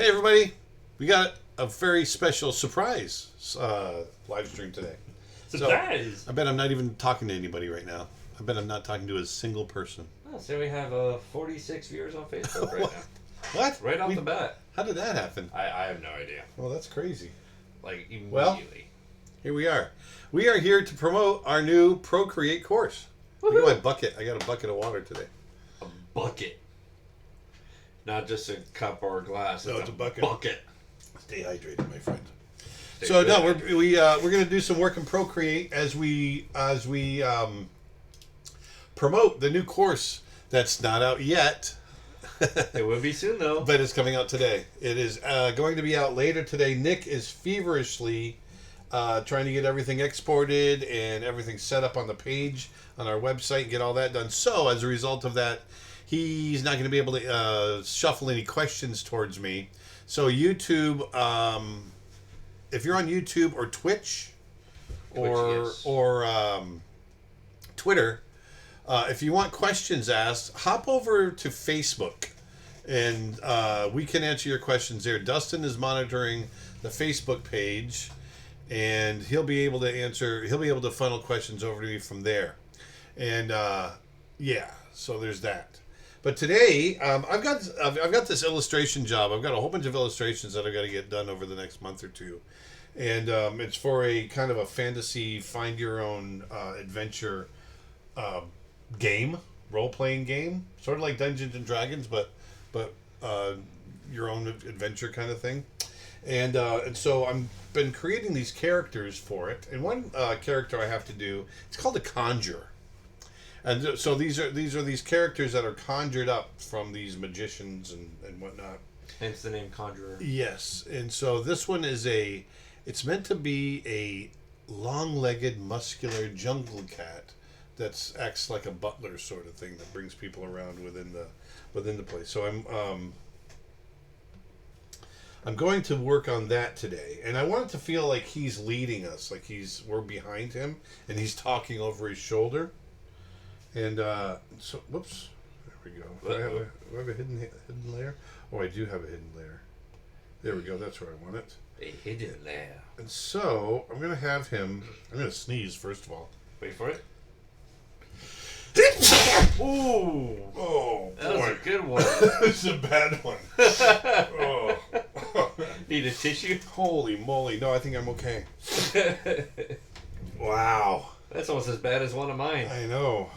Hey everybody, we got a very special surprise live stream today. Surprise! So, I bet I'm not even talking to anybody right now. I bet I'm not talking to a single person. Oh, so we have 46 viewers on Facebook right now. What? Right off the bat. How did that happen? I have no idea. Well, that's crazy. Like, immediately. Well, here we are. We are here to promote our new Procreate course. Look at my bucket. I got a bucket of water today. A bucket. Not just a cup or a glass. No, it's a bucket. Bucket. Stay hydrated, my friend. Stay So good. no, we're going to do some work in Procreate as we promote the new course that's not out yet. It will be soon though. But it's coming out today. It is going to be out later today. Nick is feverishly trying to get everything exported and everything set up on the page on our website and get all that done. So as a result of that, he's not going to be able to shuffle any questions towards me. So YouTube, if you're on YouTube or Twitch or Twitter, if you want questions asked, hop over to Facebook, and we can answer your questions there. Dustin is monitoring the Facebook page, and he'll be able to funnel questions over to me from there. And so there's that. But today, I've got this illustration job. I've got a whole bunch of illustrations that I've got to get done over the next month or two, and it's for a kind of a fantasy find your own adventure game, role-playing game, sort of like Dungeons and Dragons, but your own adventure kind of thing. And so I've been creating these characters for it, and one character I have to do, it's called a conjure. And so these are characters that are conjured up from these magicians and whatnot. Hence the name Conjurer. Yes, and so this one is it's meant to be a long-legged, muscular jungle cat that acts like a butler sort of thing that brings people around within the place. So I'm going to work on that today, and I want it to feel like he's leading us, like we're behind him and he's talking over his shoulder. And so, whoops, there we go. Do I have a hidden layer? Oh, I do have a hidden layer. There we go. That's where I want it. A hidden layer. And so I'm gonna have him. I'm gonna sneeze first of all. Wait for it. Ooh! Oh, that boy. was a good one. This is a bad one. Oh. Need a tissue? Holy moly! No, I think I'm okay. Wow. That's almost as bad as one of mine. I know.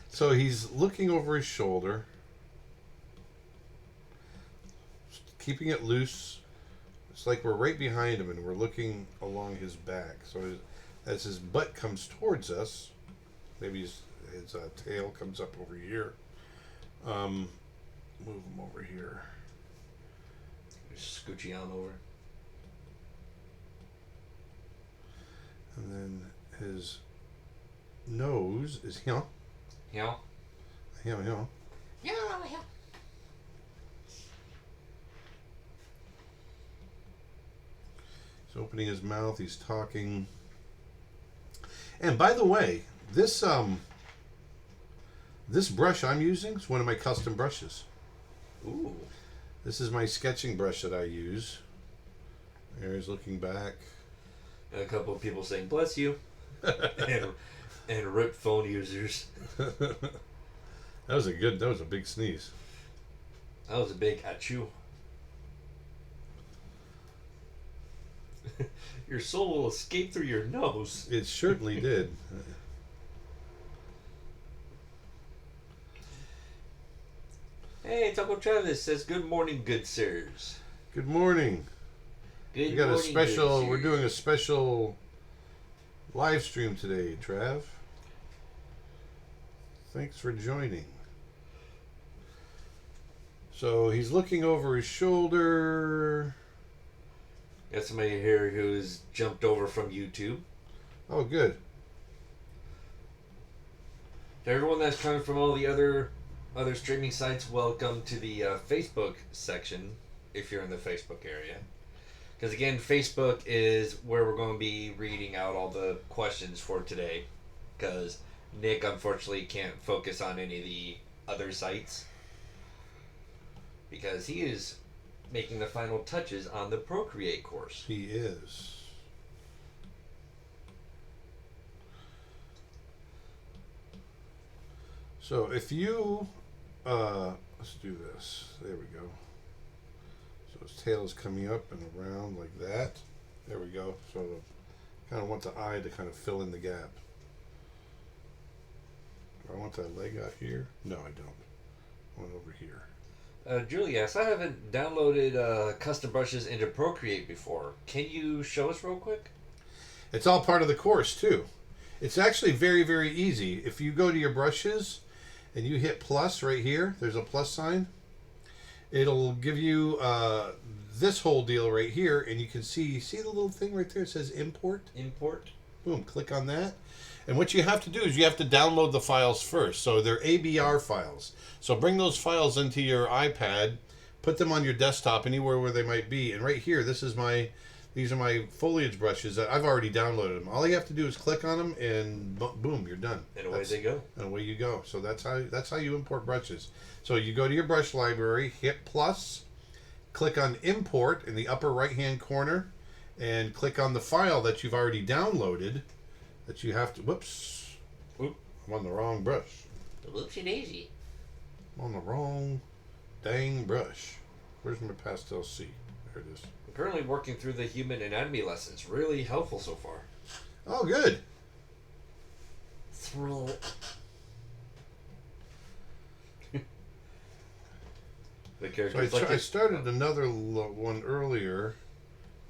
So he's looking over his shoulder, keeping it loose. It's like we're right behind him and we're looking along his back. So as his butt comes towards us, maybe his tail comes up over here. Move him over here. Just scoochie on over. And then his nose is here. Yeah. Here. Yeah. He's opening his mouth. He's talking. And by the way, this brush I'm using is one of my custom brushes. Ooh. This is my sketching brush that I use. There's looking back. And a couple of people saying "bless you," and rip phone users. That was a big sneeze. That was a big achoo. Your soul will escape through your nose. It certainly did. Hey, Taco Travis says, "Good morning, good sirs." Good morning. Good We got morning, a special. good We're sirs. doing a special live stream today, Trav. Thanks for joining. So he's looking over his shoulder. Got somebody here who's jumped over from YouTube. Oh, good. To everyone that's coming from all the other streaming sites, welcome to the Facebook section, if you're in the Facebook area. Because again, Facebook is where we're going to be reading out all the questions for today. Because Nick, unfortunately, can't focus on any of the other sites. because he is making the final touches on the Procreate course. He is. So if you, let's do this. There we go. So his tail is coming up and around like that. There we go. So kind of want the eye to kind of fill in the gap. Do I want that leg out here? No, I don't. I want it over here. Julie asks, I haven't downloaded custom brushes into Procreate before. Can you show us real quick? It's all part of the course too. It's actually very, very easy. If you go to your brushes and you hit plus right here, there's a plus sign. It'll give you this whole deal right here, and you can see the little thing right there. It says import. Import. Boom, click on that. And what you have to do is you have to download the files first. So they're ABR files. So bring those files into your iPad, put them on your desktop, anywhere where they might be. And right here, these are my foliage brushes that I've already downloaded them. All you have to do is click on them, and boom, you're done. And away they go. And away you go. So that's how you import brushes. So you go to your brush library, hit plus, click on import in the upper right-hand corner, and click on the file that you've already downloaded. That you have to. Whoops. Oop. I'm on the wrong brush. Whoopsie daisy. I'm on the wrong dang brush. Where's my pastel C? There it is. I'm currently working through the human anatomy lessons. Really helpful so far. Oh, good. Thrill. The characters So I started another one earlier.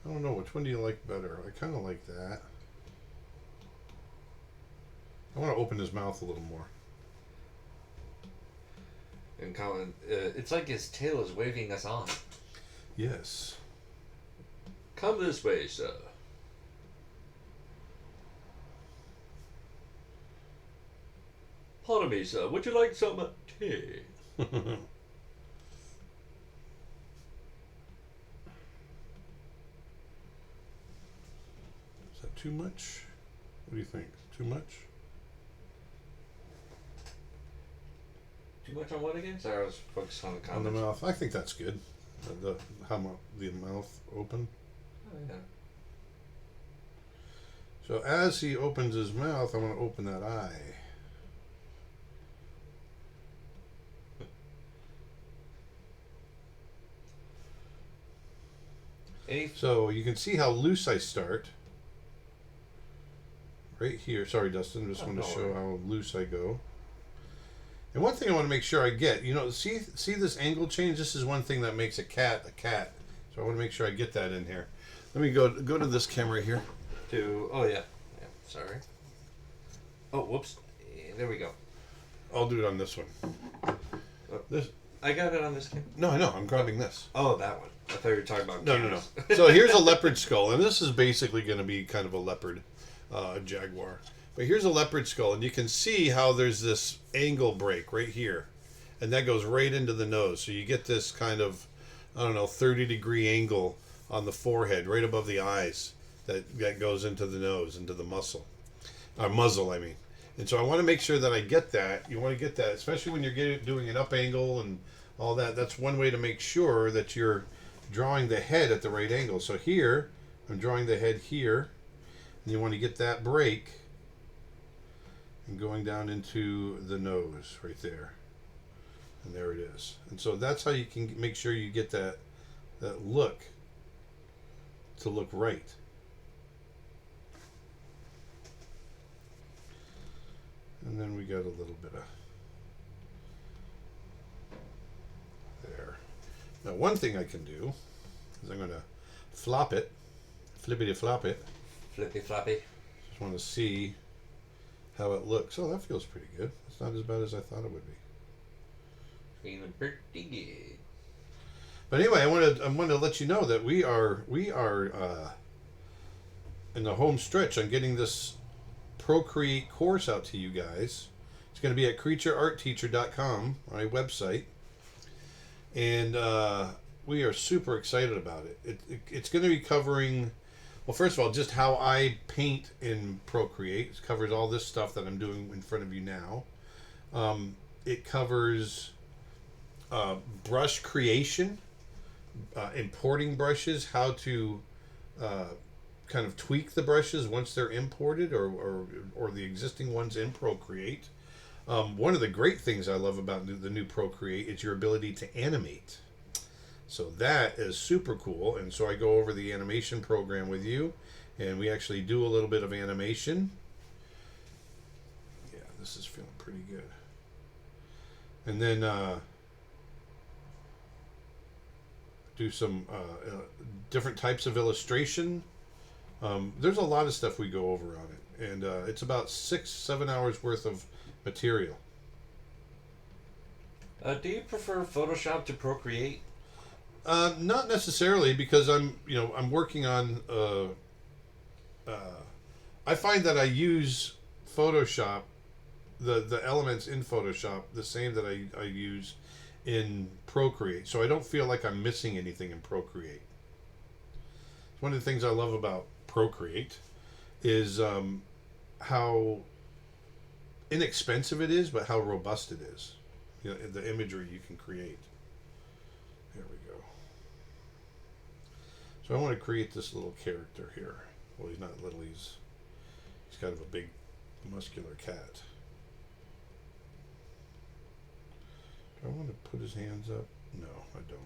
I don't know, which one do you like better? I kind of like that. I want to open his mouth a little more. And Colin, it's like his tail is waving us on. Yes. Come this way, sir. Pardon me, sir. Would you like some tea? Is that too much? What do you think? Too much? Too much on what again? Sorry, I was focused on the On comments. the mouth. I think that's good. The mouth open. Oh, yeah. So as he opens his mouth, I want to open that eye. So you can see how loose I start. Right here. Sorry, Dustin. Just want to show how loose I go. And one thing I want to make sure I get, see this angle change? This is one thing that makes a cat a cat. So I want to make sure I get that in here. Let me go to this camera here. Oh, yeah. Sorry. Oh, whoops. There we go. I'll do it on this one. This. I got it on this camera. No, I know. I'm grabbing this. Oh, that one. I thought you were talking about No. So here's a leopard skull, and this is basically going to be kind of a leopard jaguar. But here's a leopard skull, and you can see how there's this angle break right here. And that goes right into the nose. So you get this kind of, 30-degree angle on the forehead, right above the eyes, that goes into the nose, into the muzzle, I mean. And so I want to make sure that I get that. You want to get that, especially when you're doing an up angle and all that. That's one way to make sure that you're drawing the head at the right angle. So here, I'm drawing the head here. And you want to get that break and going down into the nose right there. And there it is. And so that's how you can make sure you get that look to look right. And then we got a little bit of there. Now one thing I can do is I'm going to flop it, flippity flop it. Flippy floppy. Just want to see how it looks. Oh, that feels pretty good. It's not as bad as I thought it would be. Feeling pretty good. But anyway, I wanted to let you know that we are in the home stretch on getting this Procreate course out to you guys. It's going to be at creatureartteacher.com, my website, and we are super excited about it. It's going to be covering, well, first of all, just how I paint in Procreate. It covers all this stuff that I'm doing in front of you now. It covers brush creation, importing brushes, how to kind of tweak the brushes once they're imported, or the existing ones in Procreate. One of the great things I love about the new Procreate is your ability to animate. So that is super cool. And so I go over the animation program with you, and we actually do a little bit of animation. Yeah, this is feeling pretty good. And then do some different types of illustration. There's a lot of stuff we go over on it, and it's about 6-7 hours worth of material. Do you prefer Photoshop to Procreate? Not necessarily, because I'm working on. I find that I use Photoshop, the elements in Photoshop, the same that I use in Procreate, so I don't feel like I'm missing anything in Procreate. One of the things I love about Procreate is how inexpensive it is, but how robust it is. The imagery you can create. There we go. So I want to create this little character here. Well, he's not little. He's kind of a big, muscular cat. Do I want to put his hands up? No, I don't.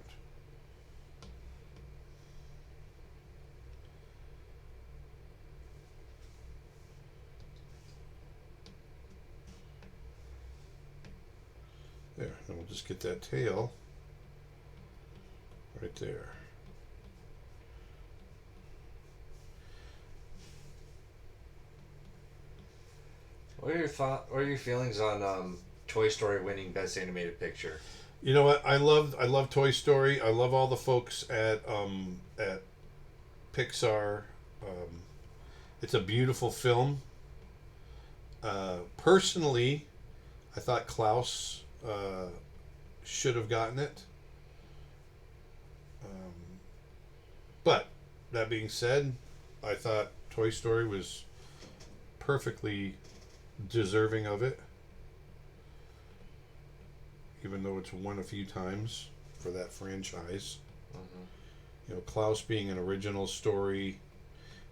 There, then we'll just get that tail right there. What are your feelings on Toy Story winning Best Animated Picture? You know what? I love Toy Story. I love all the folks at Pixar. It's a beautiful film. Personally, I thought Klaus should have gotten it. But that being said, I thought Toy Story was perfectly deserving of it, even though it's won a few times for that franchise. Mm-hmm. Klaus being an original story,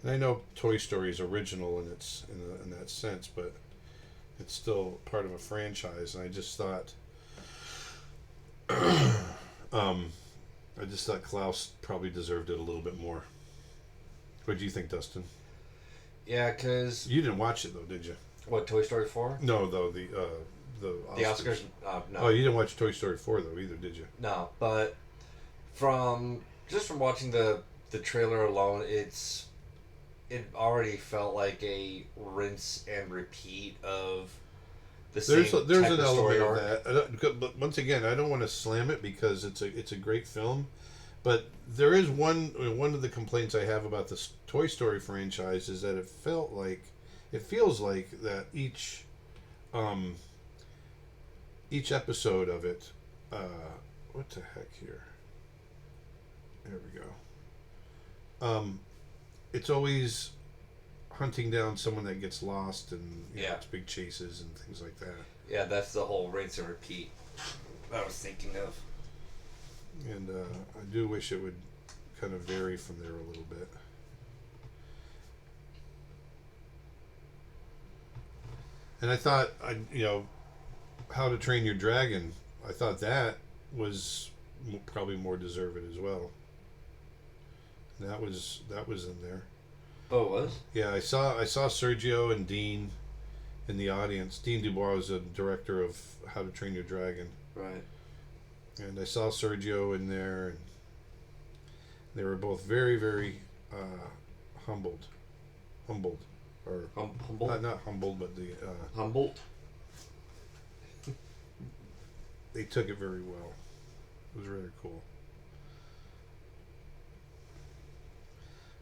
and I know Toy Story is original in that sense, but it's still part of a franchise, and I just thought Klaus probably deserved it a little bit more. What do you think, Dustin? Yeah, because you didn't watch it though, did you? What, Toy Story 4? No, though the Oscars. No. Oh, you didn't watch Toy Story 4 though either, did you? No, but from watching the trailer alone, it already felt like a rinse and repeat of the same there's type an of element story of arc. that. But once again, I don't want to slam it because it's a great film. But there is one of the complaints I have about this Toy Story franchise is that it feels like that each episode of it. What the heck here? There we go. It's always hunting down someone that gets lost, and it's big chases and things like that. Yeah, that's the whole rinse and repeat I was thinking of. And I do wish it would kind of vary from there a little bit. And I thought, How to Train Your Dragon, I thought that was probably more deserved as well. And that was in there. Oh, it was? Yeah, I saw Sergio and Dean in the audience. Dean Dubois was the director of How to Train Your Dragon. Right. And I saw Sergio in there, and they were both very, very humbled. Or humbled? Not humbled, but the Humboldt. They took it very well. It was really cool.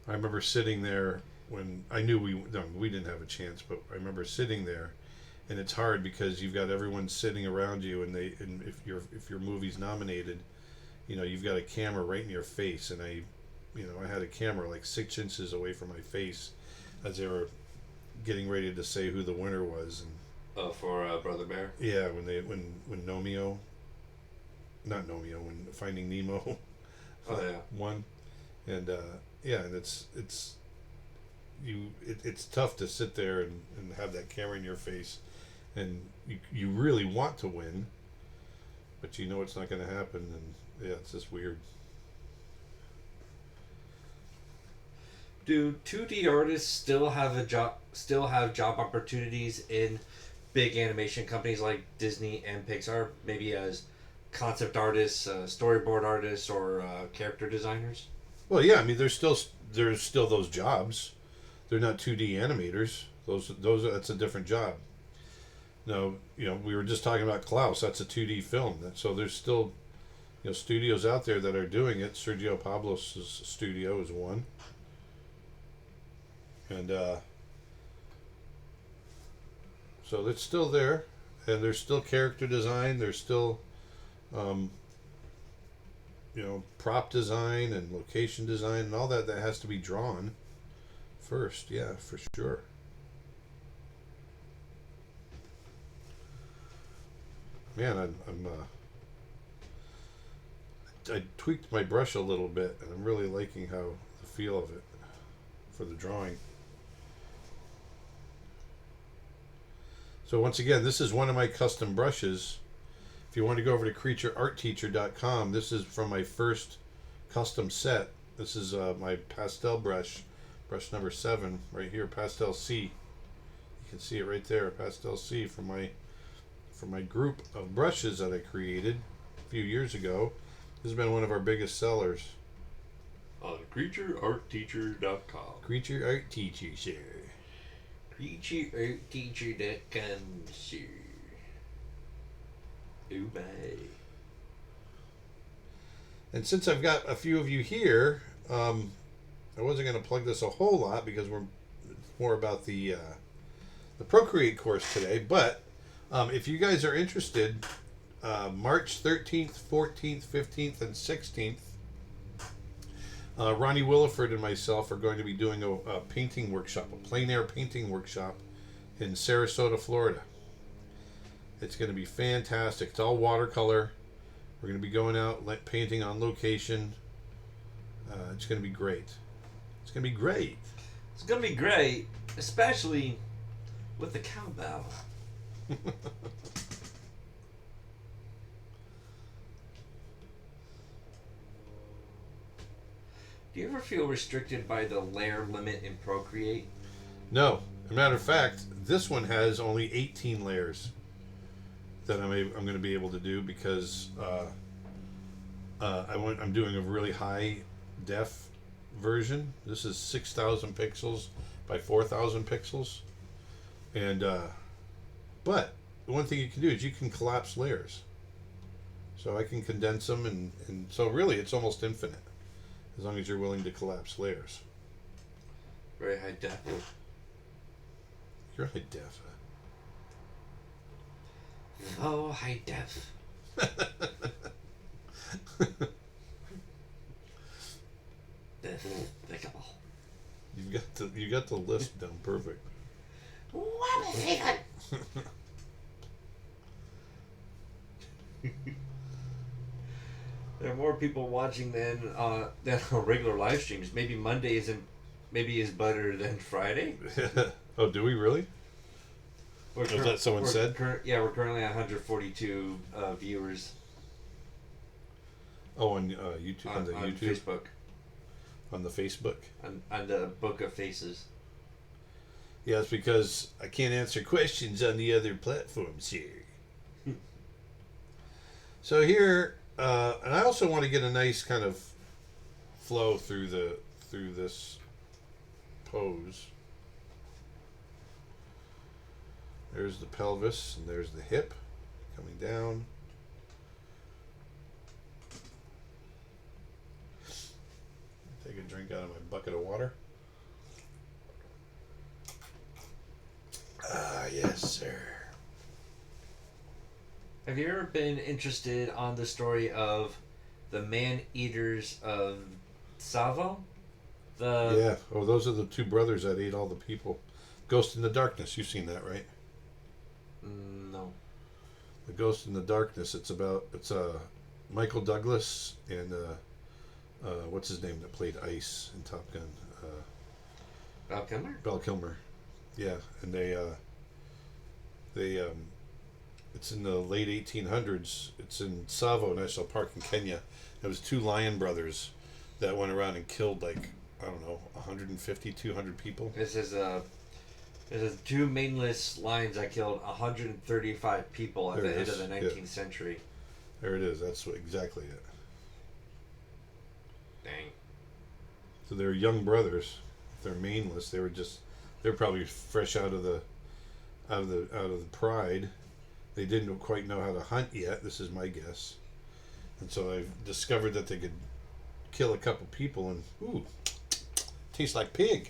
I remember sitting there when I knew we didn't have a chance, but I remember sitting there, and it's hard because you've got everyone sitting around you, and if your movie's nominated, you've got a camera right in your face, and I had a camera like 6 inches away from my face as they were getting ready to say who the winner was, and for Brother Bear. yeah, when Nomeo, not Nomeo, when Finding Nemo. Oh yeah. One, and and it's tough to sit there and have that camera in your face, and you really want to win, but you know it's not going to happen, and yeah, it's just weird. Do 2D artists still have job opportunities in big animation companies like Disney and Pixar, maybe as concept artists, storyboard artists, or character designers? Well, yeah, I mean, there's still those jobs. They're not 2D animators. That's a different job. No, we were just talking about Klaus. That's a 2D film. So there's still, studios out there that are doing it. Sergio Pablos' studio is one. And so it's still there, and there's still character design. There's still, prop design and location design and all that has to be drawn first. Yeah, for sure. Man, I tweaked my brush a little bit, and I'm really liking how the feel of it for the drawing. So once again, this is one of my custom brushes. If you want to go over to creatureartteacher.com, this is from my first custom set. This is my pastel brush number 7, right here, Pastel C. You can see it right there, Pastel C, from my group of brushes that I created a few years ago. This has been one of our biggest sellers. On creatureartteacher.com. Creature Art Teacher, sir. creatureartteacher.com, sir. Oh my. And since I've got a few of you here, I wasn't going to plug this a whole lot because we're more about the Procreate course today. But if you guys are interested, March 13th, 14th, 15th, and 16th, Ronnie Williford and myself are going to be doing a painting workshop, a plein air painting workshop in Sarasota, Florida. It's going to be fantastic. It's all watercolor. We're going to be going out painting on location. It's going to be great. It's going to be great. It's going to be great, especially with the cowbell. Do you ever feel restricted by the layer limit in Procreate? No. As a matter of fact, this one has only 18 layers that I'm going to be able to do because I'm doing a really high def version. This is 6,000 pixels by 4,000 pixels, and but the one thing you can do is you can collapse layers. So I can condense them, and so really it's almost infinite as long as you're willing to collapse layers. Very high def. You're high def. Oh, high def. Despicable. You got the list down perfect. What is he got? There are more people watching than on regular live streams. Maybe Monday is better than Friday. Oh, do we really? Was that someone said? We're currently at 142 viewers. Oh, on YouTube, on YouTube, Facebook, on the Facebook, on the Book of Faces. Yeah, it's because I can't answer questions on the other platforms here. So here, and I also want to get a nice kind of flow through this pose. There's the pelvis, and there's the hip coming down. Take a drink out of my bucket of water. Ah, yes, sir. Have you ever been interested on the story of the man-eaters of Tsavo? Yeah. Oh, those are the two brothers that ate all the people. Ghost in the Darkness. You've seen that, right? No. The Ghost in the Darkness. It's Michael Douglas and what's his name that played Ice in Top Gun? Val Kilmer? Val Kilmer. Yeah, and they it's in the late 1800s. It's in Tsavo National Park in Kenya. There was two lion brothers that went around and killed like, I don't know, 150, 200 people. This is two maneless lions that killed 135 people at the end of the 19th century. There it is. That's exactly it. Dang. So they're young brothers. They're maneless. They're probably fresh out of the pride. They didn't quite know how to hunt yet. This is my guess. And so I've discovered that they could kill a couple people and tastes like pig.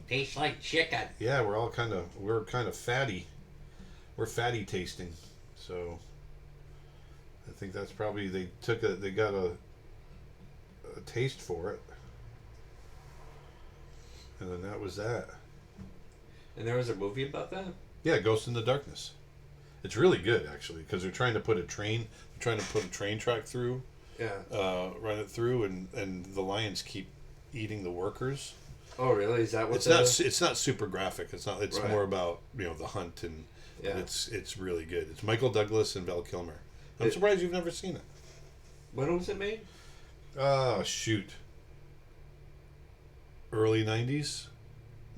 Tastes like chicken. Yeah, we're kind of fatty. We're fatty tasting. So I think that's probably they got a taste for it. And then that was that. And there was a movie about that? Yeah, Ghost in the Darkness. It's really good actually because they're trying to put a train track through. Yeah. Run it through and the lions keep eating the workers. Oh really? Is that what it's not super graphic. It's right. More about, the hunt and it's really good. It's Michael Douglas and Val Kilmer. I'm surprised you've never seen it. When was it made? Oh shoot. Early 90s,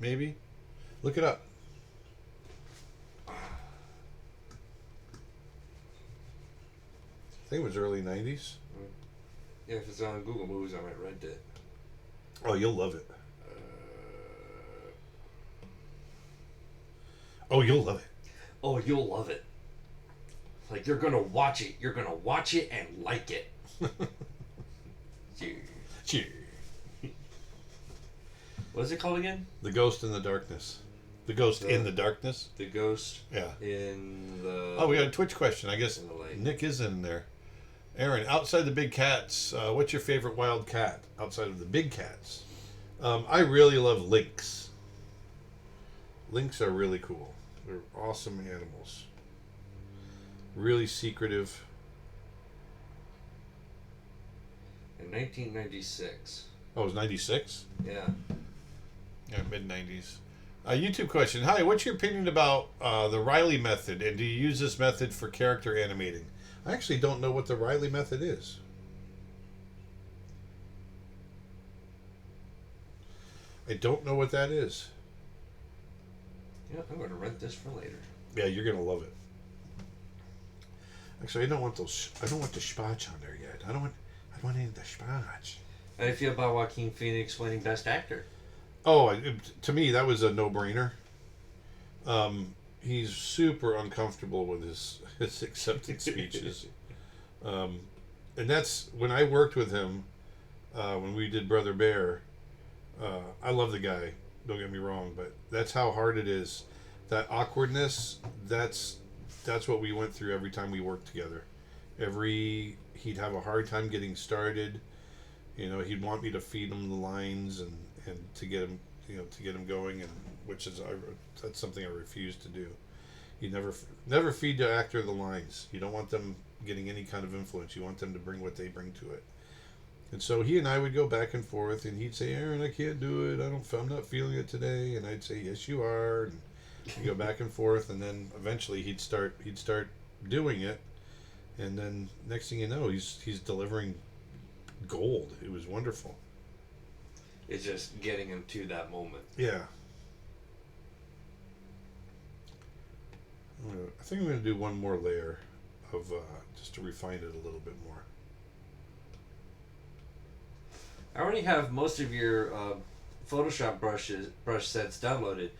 maybe. Look it up. I think it was early 90s. Yeah, if it's on Google Movies, I might rent it. Oh, you'll love it. Oh, you'll love it. Oh, you'll love it. Like, you're going to watch it. You're going to watch it and like it. Cheers. What is it called again? The Ghost in the Darkness. The Ghost in the Darkness? The Ghost in the... Oh, we got a Twitch question. I guess Nick is in there. Aaron, outside the big cats, what's your favorite wild cat outside of the big cats? I really love lynx. Lynx are really cool. They're awesome animals. Really secretive. In 1996. Oh, it was 96? Yeah. Yeah, mid-90s. YouTube question. Hi, what's your opinion about the Riley method, and do you use this method for character animating? I actually don't know what the Riley method is. I don't know what that is. Yeah, I'm going to rent this for later. Yeah, you're going to love it. Actually, I don't want the spatch on there yet. I don't want any of the spatch. How do you feel about Joaquin Phoenix winning Best Actor? Oh, to me, that was a no-brainer. He's super uncomfortable with his acceptance speeches. And that's, when I worked with him, when we did Brother Bear, I love the guy, don't get me wrong, but that's how hard it is. That awkwardness, that's what we went through every time we worked together. He'd have a hard time getting started. He'd want me to feed him the lines and to get him, to get him going, and that's something I refuse to do. You never feed the actor the lines. You don't want them getting any kind of influence. You want them to bring what they bring to it. And so he and I would go back and forth, and he'd say, "Aaron, I can't do it. I'm not feeling it today." And I'd say, "Yes, you are." And we go back and forth, and then eventually he'd start doing it, and then next thing you know, he's delivering gold. It was wonderful. It's just getting him to that moment. Yeah. I think I'm going to do one more layer of just to refine it a little bit more. I already have most of your Photoshop brush sets downloaded.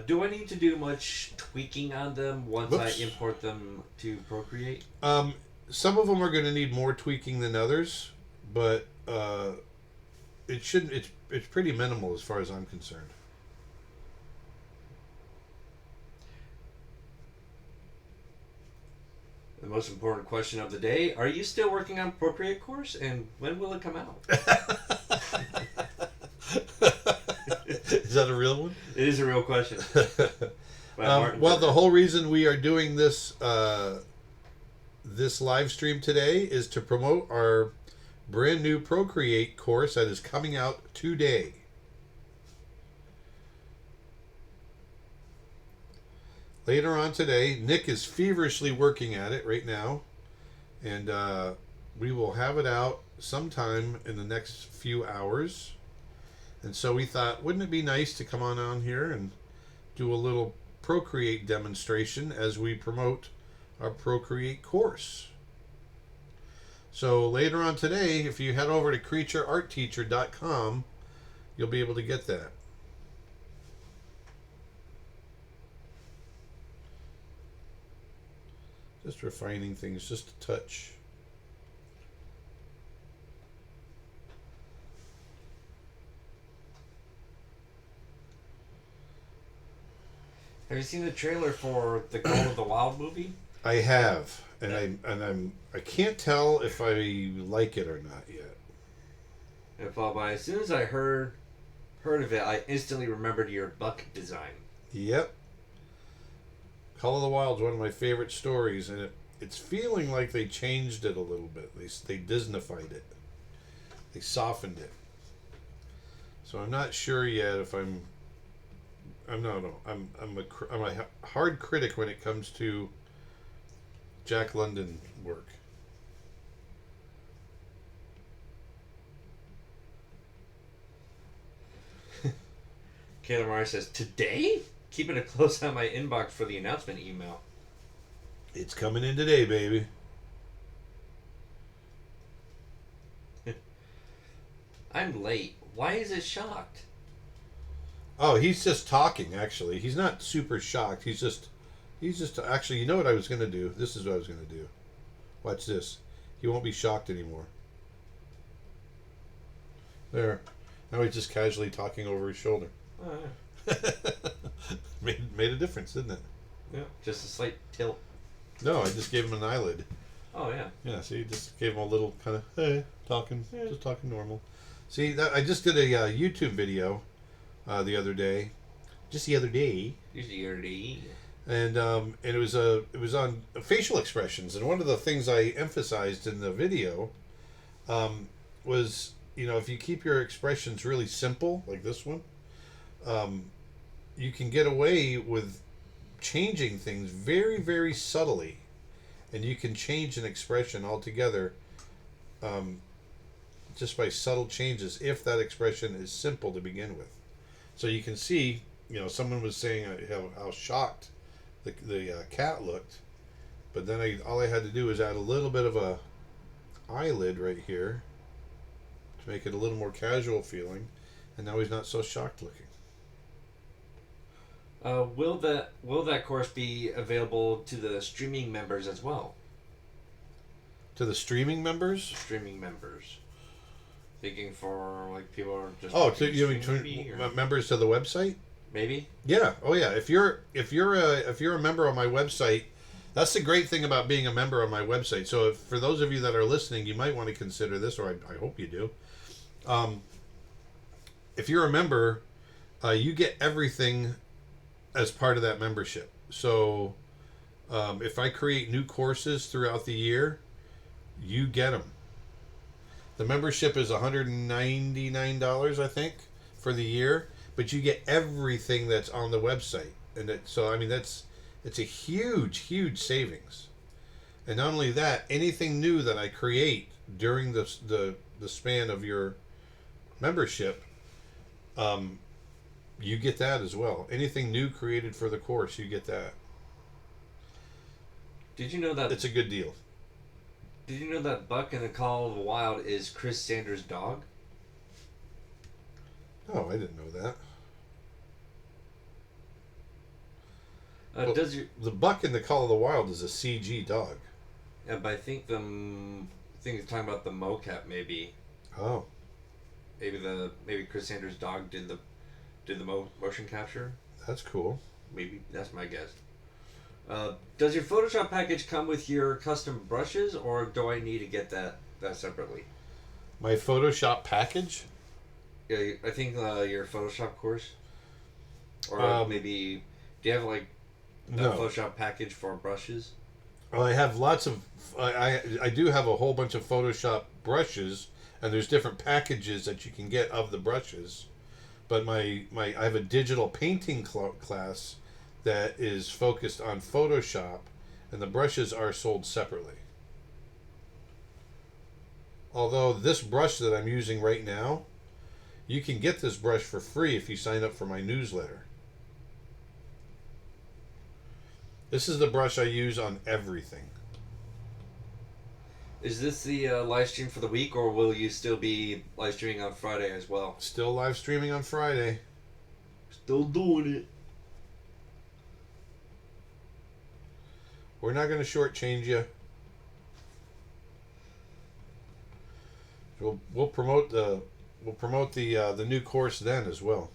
Do I need to do much tweaking on them once I import them to Procreate? Some of them are going to need more tweaking than others, but it shouldn't. It's pretty minimal as far as I'm concerned. The most important question of the day: are you still working on Procreate course, and when will it come out? Is that a real one? It is a real question. Well, the whole reason we are doing this this live stream today is to promote our brand new Procreate course that is coming out today. Later on today, Nick is feverishly working at it right now, and we will have it out sometime in the next few hours. And so we thought, wouldn't it be nice to come on here and do a little Procreate demonstration as we promote our Procreate course. So later on today, if you head over to creatureartteacher.com, you'll be able to get that. Just refining things just a touch. Have you seen the trailer for the Call of the Wild movie? I have, and I can't tell if I like it or not yet. But as soon as I heard of it, I instantly remembered your buck design. Yep. Call of the Wild is one of my favorite stories, and it's feeling like they changed it a little bit. They Disneyfied it. They softened it. So I'm not sure yet if I'm a hard critic when it comes to Jack London work. Kayla Mara says, today? Keeping a close eye on my inbox for the announcement email. It's coming in today, baby. I'm late. Why is it shocked? Oh, he's just talking, actually. He's not super shocked. He's just actually, you know what I was going to do? This is what I was going to do. Watch this. He won't be shocked anymore. There. Now he's just casually talking over his shoulder. Oh, yeah. made a difference, didn't it? Yeah, just a slight tilt. No, I just gave him an eyelid. Oh, yeah. Yeah, see, just gave him a little kind of, hey, talking, just talking normal. See, that I just did a YouTube video the other day. Just the other day. And it was on facial expressions, and one of the things I emphasized in the video was, if you keep your expressions really simple, like this one, you can get away with changing things very, very subtly, and you can change an expression altogether just by subtle changes if that expression is simple to begin with. So you can see, someone was saying how shocked the cat looked, but then all I had to do was add a little bit of a eyelid right here to make it a little more casual feeling, and now he's not so shocked looking. Will that course be available to the streaming members as well? To the streaming members? Streaming members. Thinking for people are just. Oh, members to the website? Maybe. Yeah. Oh, yeah. If you're a member on my website, that's the great thing about being a member on my website. So for those of you that are listening, you might want to consider this, or I hope you do. If you're a member, you get everything as part of that membership. So if I create new courses throughout the year, you get them. The membership is $199, I think, for the year, but you get everything that's on the website, and it's a huge savings. And not only that, anything new that I create during the span of your membership, you get that as well. Anything new created for the course, you get that. Did you know that it's a good deal? Did you know that Buck in the Call of the Wild is Chris Sanders' dog? Oh, I didn't know that. Well, the Buck in the Call of the Wild is a CG dog? Yeah, but I think you're talking about the mocap, maybe. Oh. Maybe Chris Sanders' dog did the motion capture. That's cool. Maybe that's my guess. Does your Photoshop package come with your custom brushes, or do I need to get that separately? My Photoshop package? Yeah, I think your Photoshop course, or maybe do you have no. Photoshop package for brushes? Well, I have lots of. I do have a whole bunch of Photoshop brushes, and there's different packages that you can get of the brushes. But my I have a digital painting class that is focused on Photoshop, and the brushes are sold separately. Although this brush that I'm using right now, you can get this brush for free if you sign up for my newsletter. This is the brush I use on everything. Is this the live stream for the week, or will you still be live streaming on Friday as well? Still live streaming on Friday. Still doing it. We're not going to shortchange you. We'll promote the new course then as well.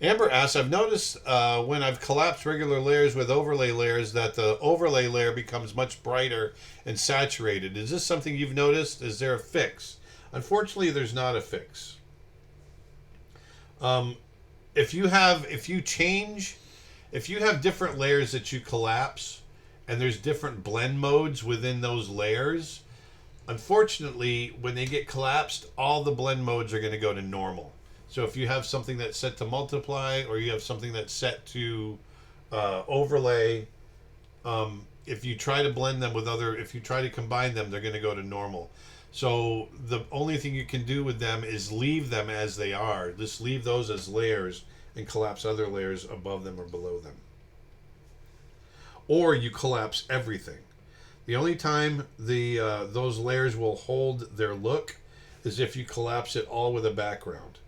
Amber asks, I've noticed when I've collapsed regular layers with overlay layers that the overlay layer becomes much brighter and saturated. Is this something you've noticed? Is there a fix? Unfortunately, there's not a fix. If you have different layers that you collapse and there's different blend modes within those layers, unfortunately, when they get collapsed, all the blend modes are going to go to normal. So if you have something that's set to multiply, or you have something that's set to overlay, if you try to blend them with if you try to combine them, they're going to go to normal. So the only thing you can do with them is leave them as they are. Just leave those as layers and collapse other layers above them or below them. Or you collapse everything. The only time those layers will hold their look is if you collapse it all with a background,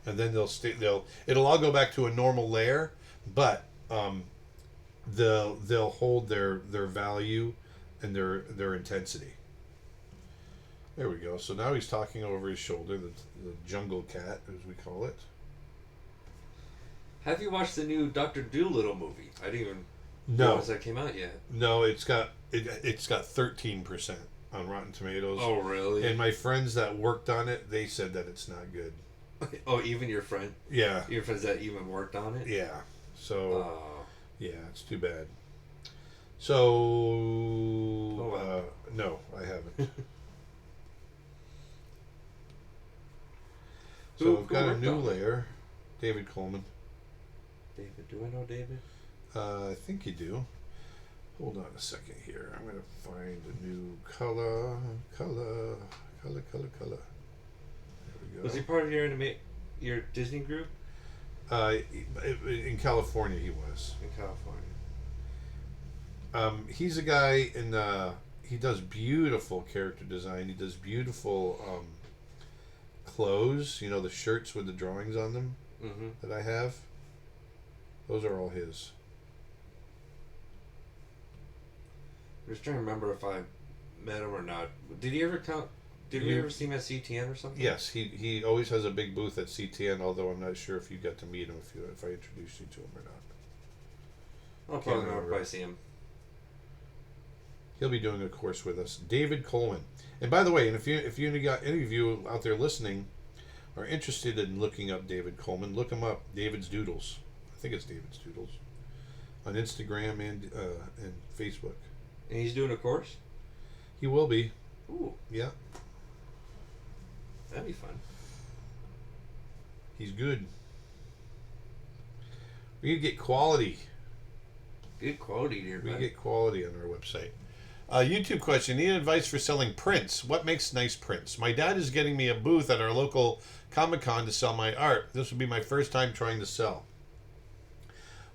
and then it'll all go back to a normal layer, but they'll hold their value and their intensity. There we go. So now he's talking over his shoulder, the jungle cat, as we call it. Have you watched the new Dr. Dolittle movie? I didn't even realize that came out yet. No, it's got 13% on Rotten Tomatoes. Oh, really? And my friends that worked on it, they said that it's not good. Oh, even your friend? Yeah. Your friends that even worked on it? Yeah. So, yeah, it's too bad. So, no, I haven't. So we've got a new layer. David Coleman. David, do I know David? I think you do. Hold on a second here. I'm going to find a new color. There we go. Was he part of your Disney group? In California, he was. In California. He's a guy he does beautiful character design. He does beautiful clothes. You know, the shirts with the drawings on them that I have. Those are all his. I'm just trying to remember if I met him or not. Did he ever come? Did we ever see him at CTN or something? Yes, he always has a big booth at CTN. Although I'm not sure if you got to meet him if I introduced you to him or not. I'll probably see him. He'll be doing a course with us, David Coleman. And by the way, and if you got any of you out there listening are interested in looking up David Coleman, look him up. David's Doodles. I think it's David's Doodles on Instagram and Facebook. And he's doing a course? He will be. Ooh. Yeah. That'd be fun. He's good. We get quality. Good quality here, We get quality on our website. YouTube question. Need advice for selling prints. What makes nice prints? My dad is getting me a booth at our local Comic-Con to sell my art. This will be my first time trying to sell.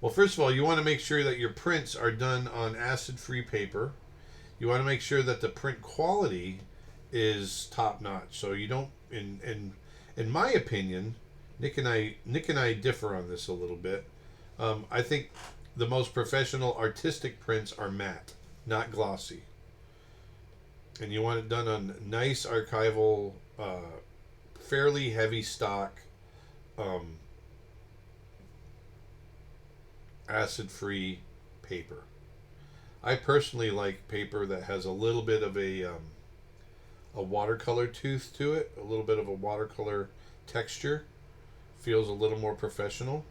Well, first of all, you want to make sure that your prints are done on acid-free paper. You want to make sure that the print quality is top-notch. So you don't, in my opinion, Nick and I differ on this a little bit. I think the most professional artistic prints are matte, not glossy. And you want it done on nice archival, fairly heavy stock, acid-free paper. I personally like paper that has a little bit of a watercolor tooth to it, a little bit of a watercolor texture. Feels a little more professional.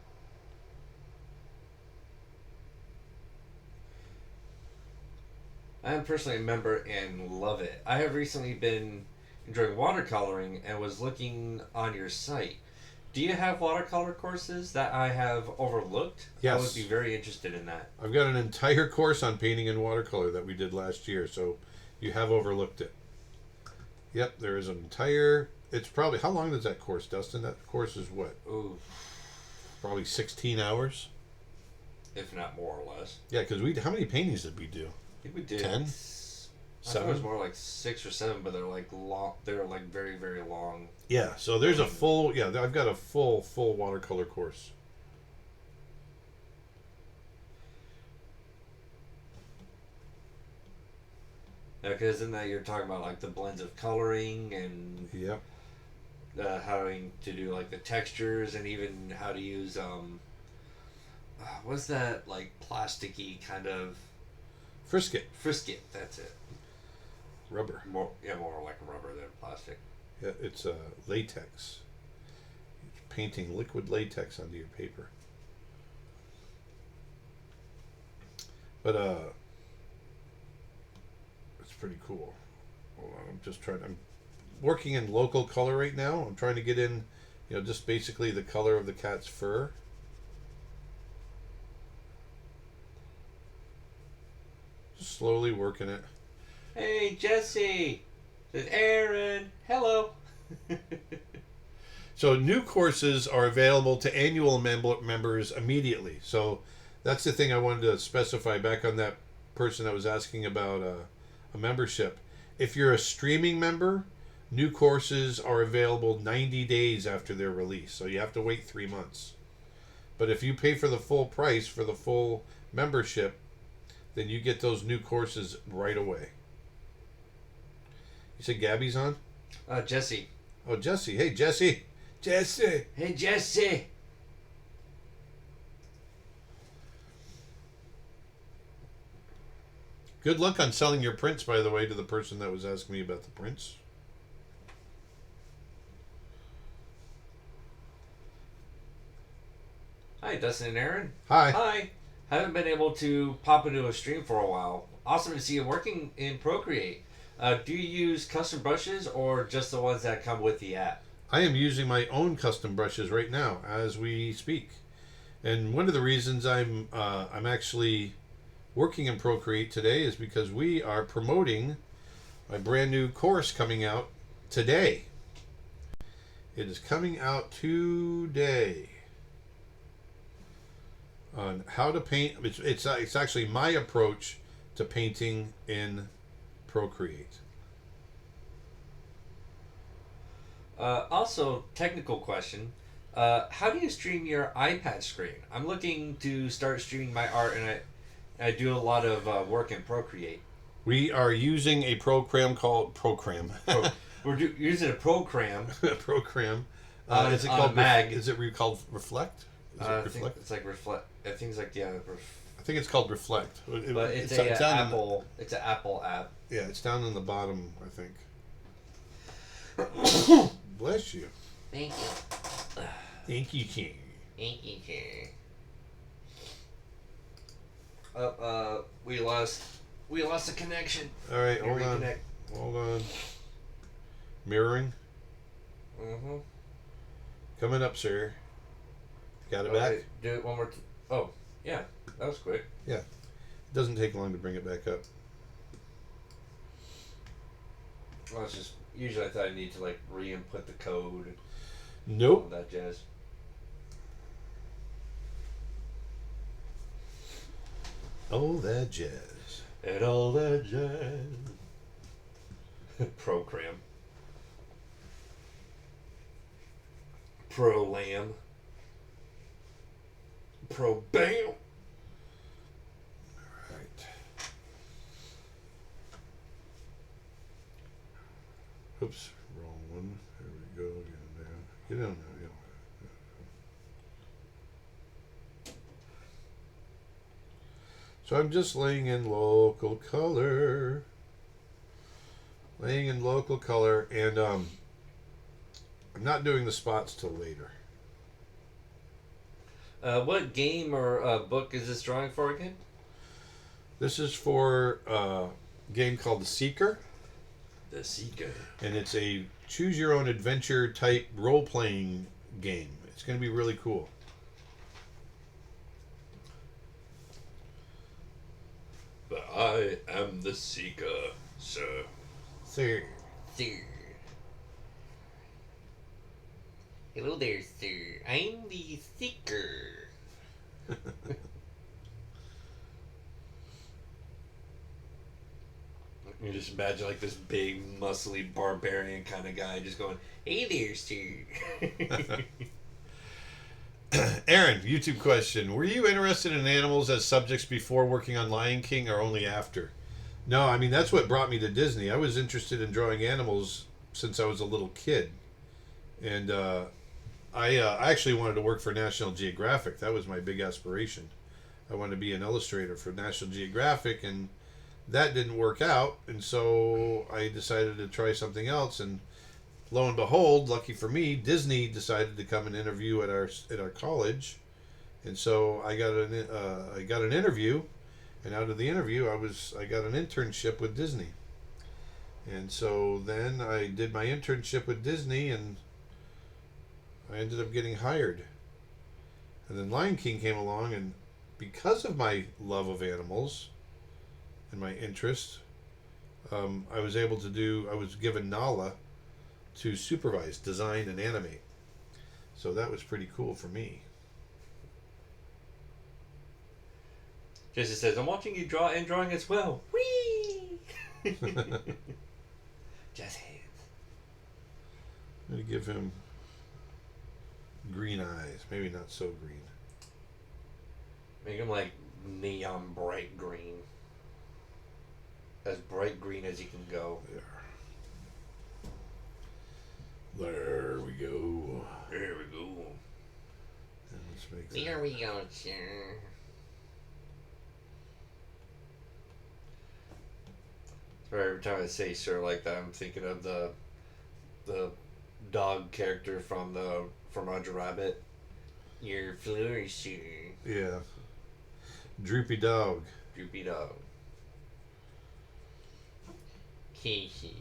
I am personally a member and love it. I have recently been enjoying watercoloring and was looking on your site. Do you have watercolor courses that I have overlooked? Yes. I would be very interested in that. I've got an entire course on painting in watercolor that we did last year, so you have overlooked it. Yep, there is an entire... It's probably... How long is that course, Dustin? That course is what? Ooh. Probably 16 hours? If not more or less. Yeah, because we... How many paintings did we do? I think we did... 10? I thought it 7? was more like 6 or 7, but they're like long. They're like very, very long. Yeah, so there's a full... Yeah, I've got a full watercolor course. Yeah, because in that you're talking about like the blends of coloring and Yep. how to do like the textures and even how to use what's that like plasticky kind of Frisket. frisket? That's it. Rubber. More like rubber than plastic. Yeah, it's latex. It's painting liquid latex onto your paper. But it's pretty cool. Hold on, I'm working in local color right now. I'm trying to get in, just basically the color of the cat's fur. Just slowly working it. Hey Jesse, it's Aaron. Hello. So new courses are available to annual members immediately. So that's the thing I wanted to specify back on that person that was asking about a membership. If you're a streaming member, new courses are available 90 days after their release. So you have to wait 3 months. But if you pay for the full price for the full membership, then you get those new courses right away. You said Gabby's on? Jesse. Oh, Jesse. Hey, Jesse. Jesse. Hey Jesse. Good luck on selling your prints, by the way, to the person that was asking me about the prints. Hi Dustin and Aaron. Hi. Hi. Haven't been able to pop into a stream for a while. Awesome to see you working in Procreate. Do you use custom brushes or just the ones that come with the app? I am using my own custom brushes right now as we speak. And one of the reasons I'm actually working in Procreate today is because we are promoting a brand new course coming out today. It is coming out today on how to paint. It's actually my approach to painting in Procreate. Also, technical question. How do you stream your iPad screen? I'm looking to start streaming my art, and I do a lot of work in Procreate. We are using a program called Program. We're using a program. Program. Is it called Mag? Is it called Reflect? Is it I Reflect? think it's like Reflect. I think it's like I think it's called Reflect. But it's an Apple app. Yeah, it's down in the bottom, I think. Bless you. Thank you. Thank you, King. Thank you, King. We lost the connection. All right, Here, hold on. Mirroring. Mm-hmm. Coming up, sir. Got it back? Wait, do it one more oh, yeah. That was quick. Yeah. It doesn't take long to bring it back up. Well, it's just usually I thought I need to like re-input the code and Nope. all that jazz. Oh, that jazz. And all that jazz. Program. Pro lamb. Pro bam. Right. Oops, wrong one. There we go. Get down there. So I'm just laying in local color. And I'm not doing the spots till later. What game or book is this drawing for again? This is for game called The Seeker. The Seeker. And it's a choose-your-own-adventure type role-playing game. It's going to be really cool. But I am the Seeker, sir. Sir. Sir. Hello there, sir. I'm the Seeker. You just imagine like this big, muscly, barbarian kind of guy just going, "Hey there, sir." Aaron, YouTube question. Were you interested in animals as subjects before working on Lion King or only after? No, I mean, that's what brought me to Disney. I was interested in drawing animals since I was a little kid. And I actually wanted to work for National Geographic. That was my big aspiration. I wanted to be an illustrator for National Geographic, and that didn't work out. And so I decided to try something else, and lo and behold, lucky for me, Disney decided to come and interview at our college, and so I got an interview, and out of the interview, I got an internship with Disney, and so then I did my internship with Disney, and I ended up getting hired, and then Lion King came along, and because of my love of animals and my interest, I was given Nala to supervise, design, and animate. So that was pretty cool for me. Jesse says, "I'm watching you draw and drawing as well." Whee! Jazz hands. I'm going to give him green eyes. Maybe not so green. Make him like neon bright green. As bright green as you can go. There we go. There we go. And let's make There we go, sir. Every time I say "sir" like that, I'm thinking of the dog character from Roger Rabbit. Your flourish, sir. Yeah. Droopy dog. Droopy dog. Casey,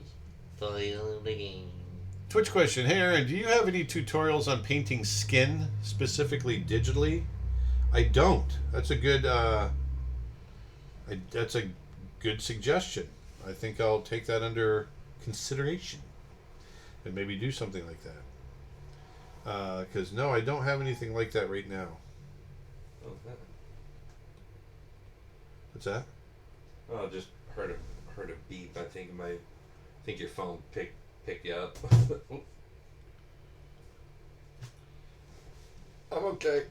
foil the game. Twitch question. Hey Aaron, do you have any tutorials on painting skin, specifically digitally? I don't. That's a good that's a good suggestion. I think I'll take that under consideration and maybe do something like that. Because no, I don't have anything like that right now. Okay. What's that? Oh, just heard a beep. I think your phone picked you up. I'm okay.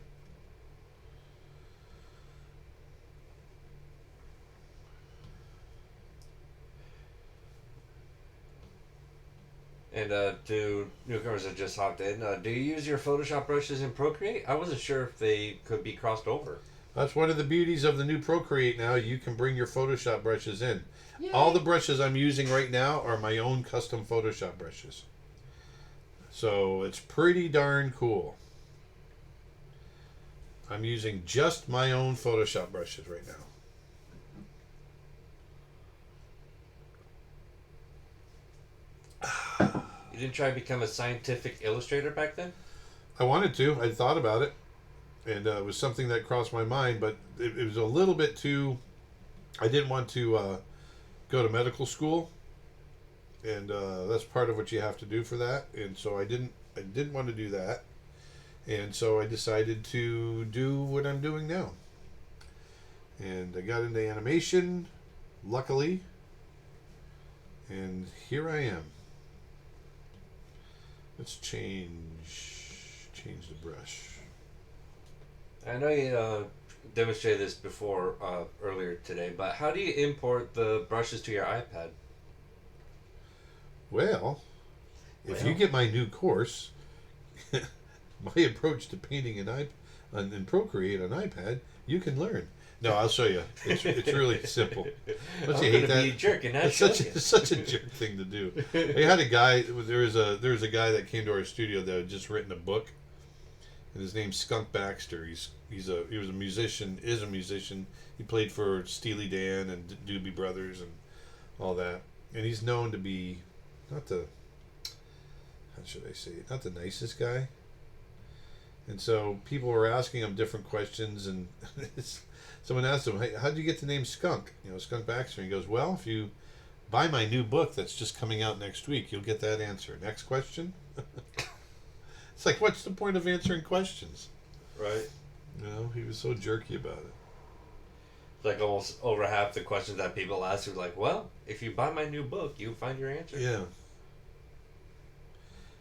And to newcomers that just hopped in, do you use your Photoshop brushes in Procreate? I wasn't sure if they could be crossed over. That's one of the beauties of the new Procreate now. You can bring your Photoshop brushes in. Yay. All the brushes I'm using right now are my own custom Photoshop brushes. So it's pretty darn cool. I'm using just my own Photoshop brushes right now. You didn't try to become a scientific illustrator back then? I wanted to. I thought about it. And it was something that crossed my mind, but it was a little bit too... I didn't want to go to medical school. And that's part of what you have to do for that. And so I didn't want to do that. And so I decided to do what I'm doing now. And I got into animation, luckily. And here I am. Let's change the brush. I know you demonstrated this before earlier today, but how do you import the brushes to your iPad? Well, if you get my new course, my approach to painting in Procreate on iPad, you can learn. No, I'll show you. It's really simple. Don't you hate that? Be a jerk and not It's such a jerk thing to do. I had a guy. There was a guy that came to our studio that had just written a book, and his name's Skunk Baxter. He was a musician. Is a musician. He played for Steely Dan and Doobie Brothers and all that. And he's known to be not the, how should I say it, not the nicest guy. And so people were asking him different questions, and someone asked him, "Hey, how did you get the name Skunk? Skunk Baxter." And he goes, "Well, if you buy my new book that's just coming out next week, you'll get that answer. Next question." It's like, what's the point of answering questions? Right. He was so jerky about it. Like almost over half the questions that people ask are like, well, if you buy my new book, you'll find your answer. Yeah.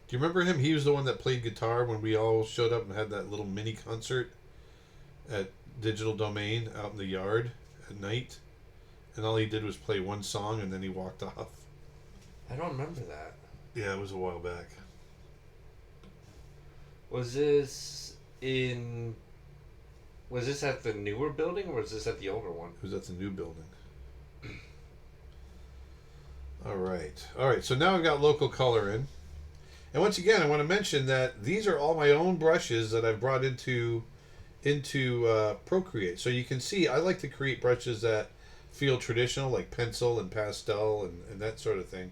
Do you remember him? He was the one that played guitar when we all showed up and had that little mini concert at Digital Domain out in the yard at night. And all he did was play one song and then he walked off. I don't remember that. Yeah, it was a while back. Was this at the newer building or was this at the older one? It was at the new building. All right. So now I've got local color in. And once again, I want to mention that these are all my own brushes that I've brought into Procreate. So you can see I like to create brushes that feel traditional, like pencil and pastel and that sort of thing.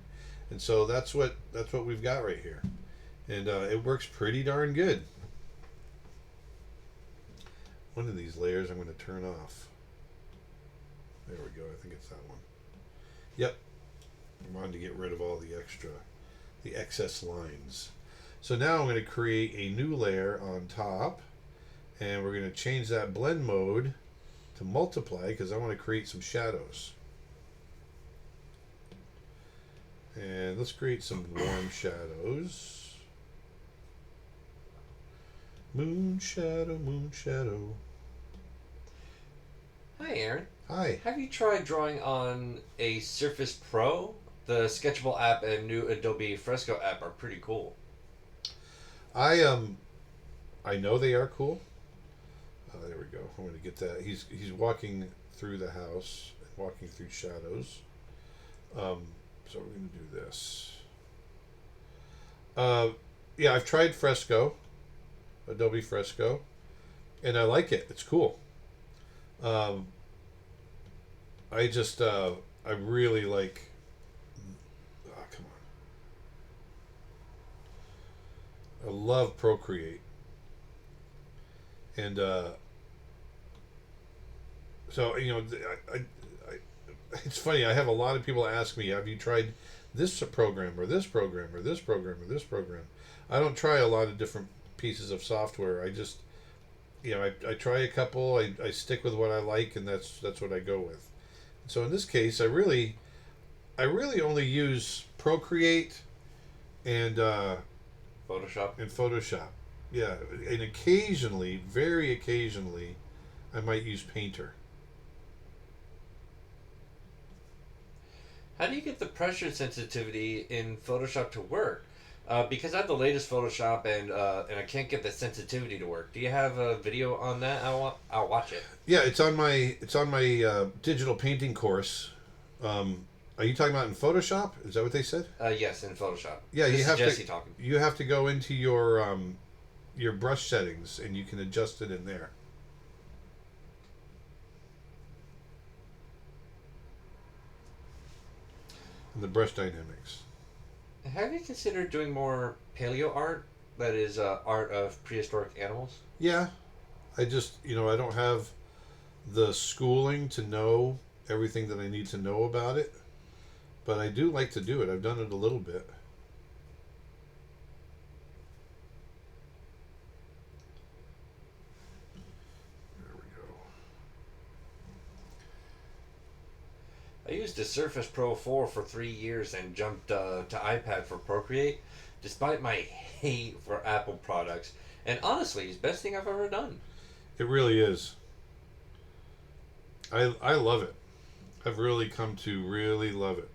And so that's what we've got right here. And it works pretty darn good. One of these layers I'm going to turn off. There we go. I think it's that one. Yep. I wanted to get rid of all the excess lines. So now I'm going to create a new layer on top, and we're going to change that blend mode to multiply because I want to create some shadows. And let's create some warm shadows. Moon shadow. Hi, Aaron. Hi. Have you tried drawing on a Surface Pro? The Sketchable app and new Adobe Fresco app are pretty cool. I know they are cool. There we go. I'm going to get that. He's walking through the house, walking through shadows. So we're going to do this. Yeah, I've tried Fresco, Adobe Fresco, and I like it. It's cool. I really like. Oh, come on. I love Procreate, and so it's funny. I have a lot of people ask me, "Have you tried this program or this program or this program or this program?" I don't try a lot of different pieces of software. I just, I try a couple. I stick with what I like, and that's what I go with. So in this case, I really only use Procreate and Photoshop. Yeah, and occasionally, very occasionally, I might use Painter. How do you get the pressure sensitivity in Photoshop to work? Because I have the latest Photoshop and I can't get the sensitivity to work. Do you have a video on that? I'll watch it. Yeah, it's on my digital painting course. Are you talking about in Photoshop? Is that what they said? Yes, in Photoshop. Yeah, this you have Jesse to. Talking. You have to go into your brush settings, and you can adjust it in there. And the brush dynamics. Have you considered doing more paleo art? That is art of prehistoric animals? Yeah. I just, I don't have the schooling to know everything that I need to know about it. But I do like to do it. I've done it a little bit. There we go. I used a Surface Pro 4 for 3 years and jumped to iPad for Procreate, despite my hate for Apple products. And honestly, it's the best thing I've ever done. It really is. I love it. I've really come to really love it.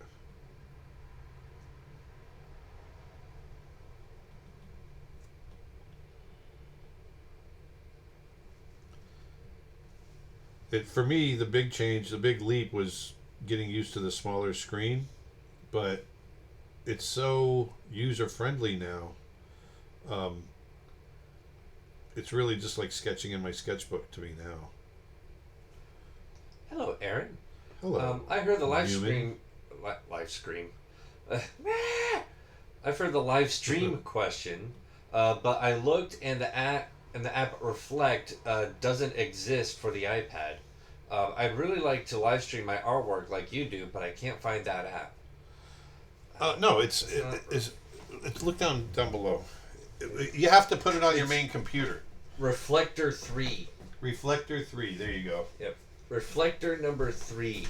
For me, the big change, the big leap was getting used to the smaller screen, but it's so user friendly now. It's really just like sketching in my sketchbook to me now. Hello, Aaron. Hello. I heard the live Newman. stream live stream. I've heard the live stream question, but I looked and the app Reflect doesn't exist for the iPad. I'd really like to live stream my artwork like you do, but I can't find that app. No, it's look down below. You have to put it on your main computer. Reflector 3. Reflector 3. There you go. Yep. Reflector number 3.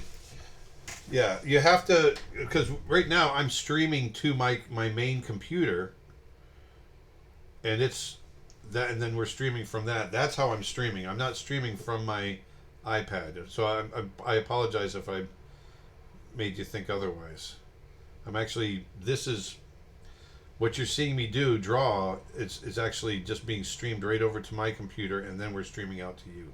Yeah, you have to, because right now I'm streaming to my main computer, and it's that, and then we're streaming from that. That's how I'm streaming. I'm not streaming from my iPad. So I apologize if I made you think otherwise. I'm actually, this is what you're seeing me draw. It's actually just being streamed right over to my computer, and then we're streaming out to you.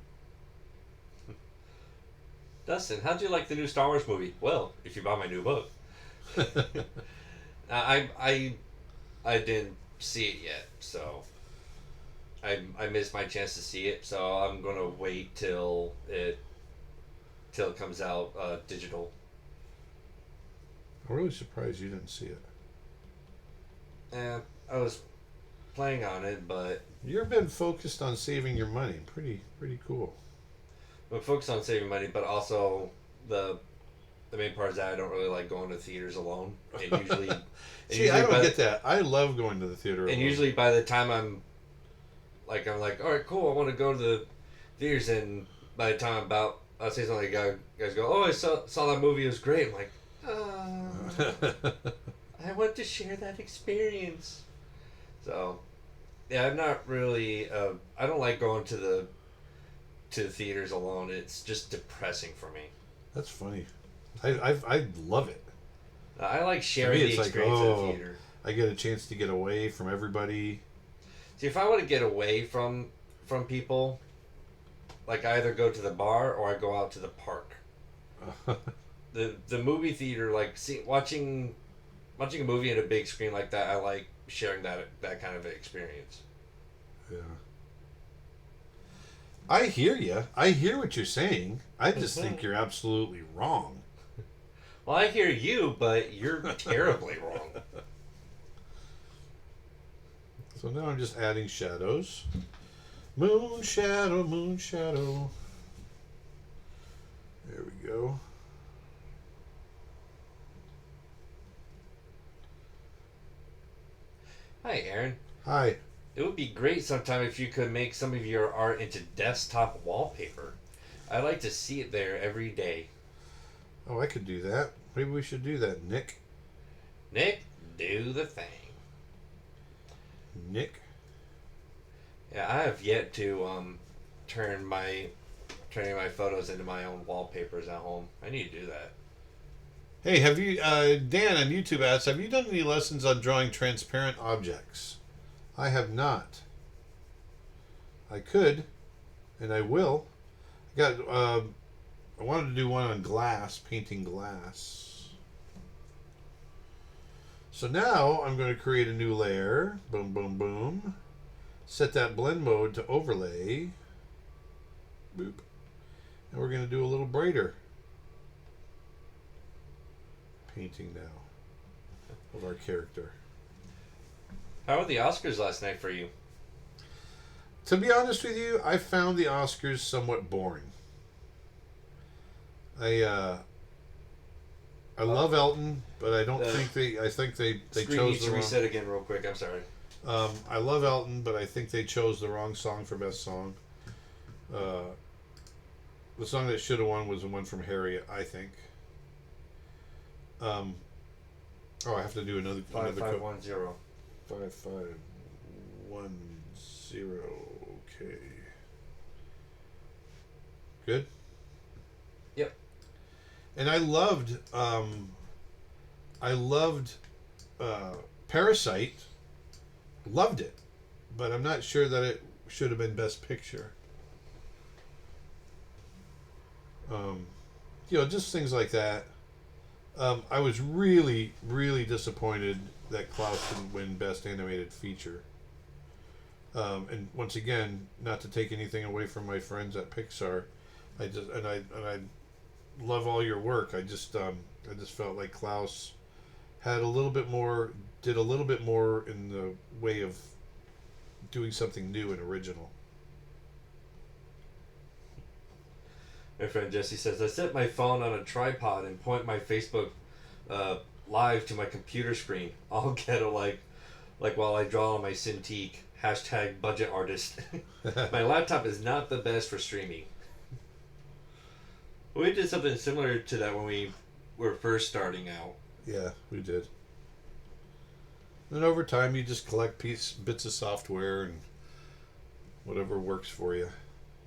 Dustin, how'd you like the new Star Wars movie? Well, if you buy my new book. I didn't see it yet, so I missed my chance to see it. So I'm gonna wait till it comes out digital. I'm really surprised you didn't see it. I was planning on it, but You've been focused on saving your money. Pretty cool. I'm focused on saving money, but also the main part is that I don't really like going to theaters alone. And usually, see, I don't get that. I love going to the theater alone. And usually, by the time I'm like, all right, cool, I want to go to the theaters, and by the time I'll say something, guys go, oh, I saw that movie, it was great. I'm like, I want to share that experience. So, yeah, I'm not really. I don't like going to the theaters alone. It's just depressing for me. That's funny. I love it. I like sharing the experience of the theater. I get a chance to get away from everybody. See, if I want to get away from people, like I either go to the bar or I go out to the park. The movie theater, like watching a movie in a big screen like that, I like sharing that kind of experience. Yeah. I hear you. I hear what you're saying. I just think you're absolutely wrong. Well, I hear you, but you're terribly wrong. So now I'm just adding shadows. Moon shadow, moon shadow. There we go. Hi, Aaron. Hi. It would be great sometime if you could make some of your art into desktop wallpaper. I'd like to see it there every day. Oh, I could do that. Maybe we should do that, Nick. Nick, do the thing. Nick? Yeah, I have yet to turning my photos into my own wallpapers at home. I need to do that. Hey, have you, Dan on YouTube asks, have you done any lessons on drawing transparent objects? I have not. I could, and I will. I wanted to do one on glass, painting glass. So now I'm going to create a new layer. Boom, boom, boom. Set that blend mode to overlay. Boop. And we're going to do a little brighter painting now of our character. How were the Oscars last night for you? To be honest with you, I found the Oscars somewhat boring. I love Elton, but I don't think they. I think they chose the wrong. Reset again, real quick. I'm sorry. I love Elton, but I think they chose the wrong song for best song. The song that should have won was the one from Harriet, I think. I have to do another 5510. 5510. Okay. Good. Yep. And I loved Parasite. Loved it, but I'm not sure that it should have been Best Picture. Just things like that. I was really, really disappointed that Klaus didn't win Best Animated Feature. And once again, not to take anything away from my friends at Pixar, love all your work. I just felt like Klaus had a little bit more, did a little bit more in the way of doing something new and original. My friend Jesse says, I set my phone on a tripod and point my Facebook live to my computer screen. All ghetto like while I draw on my Cintiq. Hashtag budget artist. My laptop is not the best for streaming. We did something similar to that when we were first starting out. Yeah, we did. And over time, you just collect bits of software and whatever works for you.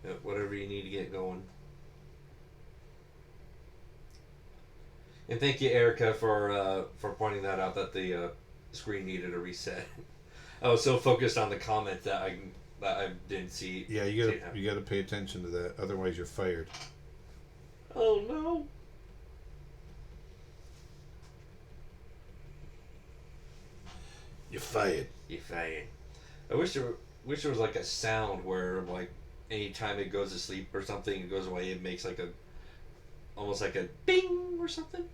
Yeah, whatever you need to get going. And thank you, Erica, for pointing that out, that the screen needed a reset. I was so focused on the comments that I didn't see. Yeah, you gotta pay attention to that. Otherwise, you're fired. Oh no! You're fired. You're fired. I wish there was like a sound where like anytime it goes to sleep or something, it goes away. It makes like almost like a ding or something.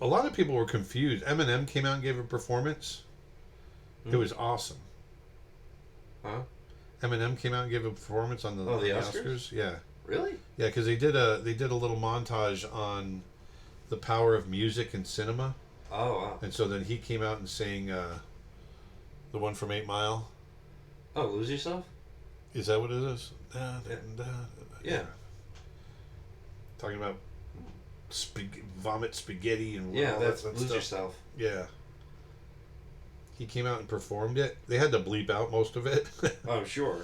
A lot of people were confused. Eminem came out and gave a performance. It was awesome. Huh? Eminem came out and gave a performance on the Oscars. Yeah. Really? Yeah, because they did a little montage on the power of music and cinema. Oh wow! And so then he came out and sang the one from 8 Mile. Oh, Lose Yourself? Is that what it is? Yeah. Talking about vomit spaghetti and yeah, all that's that Lose stuff. Yourself. Yeah. He came out and performed it. They had to bleep out most of it. Oh, sure.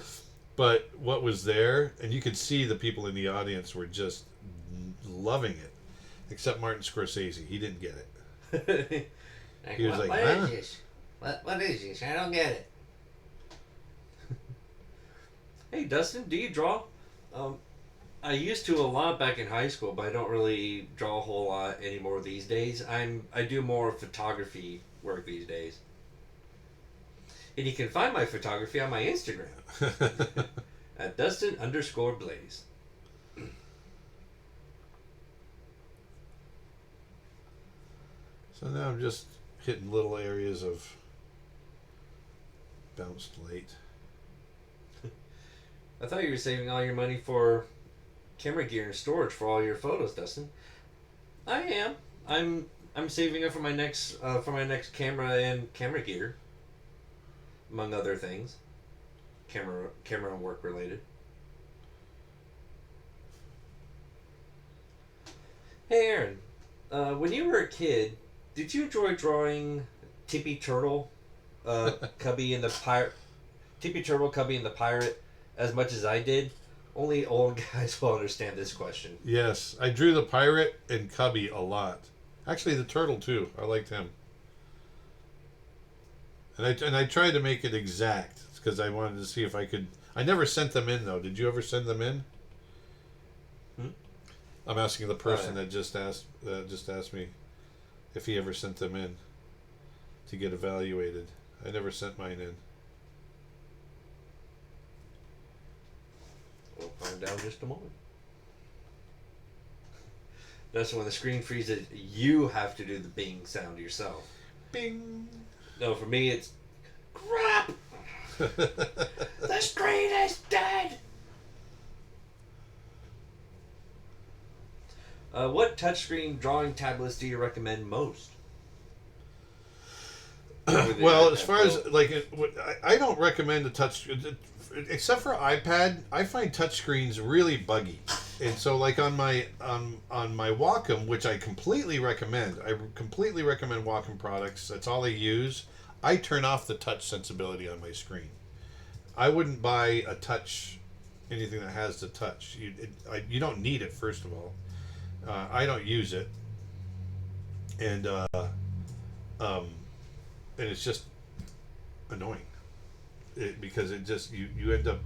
But what was there, and you could see the people in the audience were just loving it, except Martin Scorsese. He didn't get it. He was like, what huh? is this? What is this? I don't get it. Hey, Dustin, do you draw? I used to a lot back in high school, but I don't really draw a whole lot anymore these days. I do more photography work these days. And you can find my photography on my Instagram at Dustin_Blaise. So now I'm just hitting little areas of bounced light. I thought you were saving all your money for camera gear and storage for all your photos, Dustin. I am. I'm saving up for my next camera and camera gear, among other things. Camera and work related. Hey Aaron, when you were a kid, did you enjoy drawing Tippy Turtle, Cubby and the Pirate, Tippy Turtle, Cubby and the Pirate, as much as I did? Only old guys will understand this question. Yes, I drew the pirate and Cubby a lot. Actually, the turtle too. I liked him. And I tried to make it exact because I wanted to see if I could. I never sent them in though. Did you ever send them in? I'm asking the person that just asked me if he ever sent them in to get evaluated. I never sent mine in. We'll find out in just a moment. That's when the screen freezes. You have to do the bing sound yourself. Bing. No, for me it's crap. The screen is dead. What touchscreen drawing tablets do you recommend most? Well, as far as I don't recommend a touch, except for iPad. I find touchscreens really buggy, and so like on my Wacom, which I completely recommend. I completely recommend Wacom products. That's all I use. I turn off the touch sensibility on my screen. I wouldn't buy anything that has the touch. You don't need it, first of all. I don't use it, and it's just annoying. Because it just you end up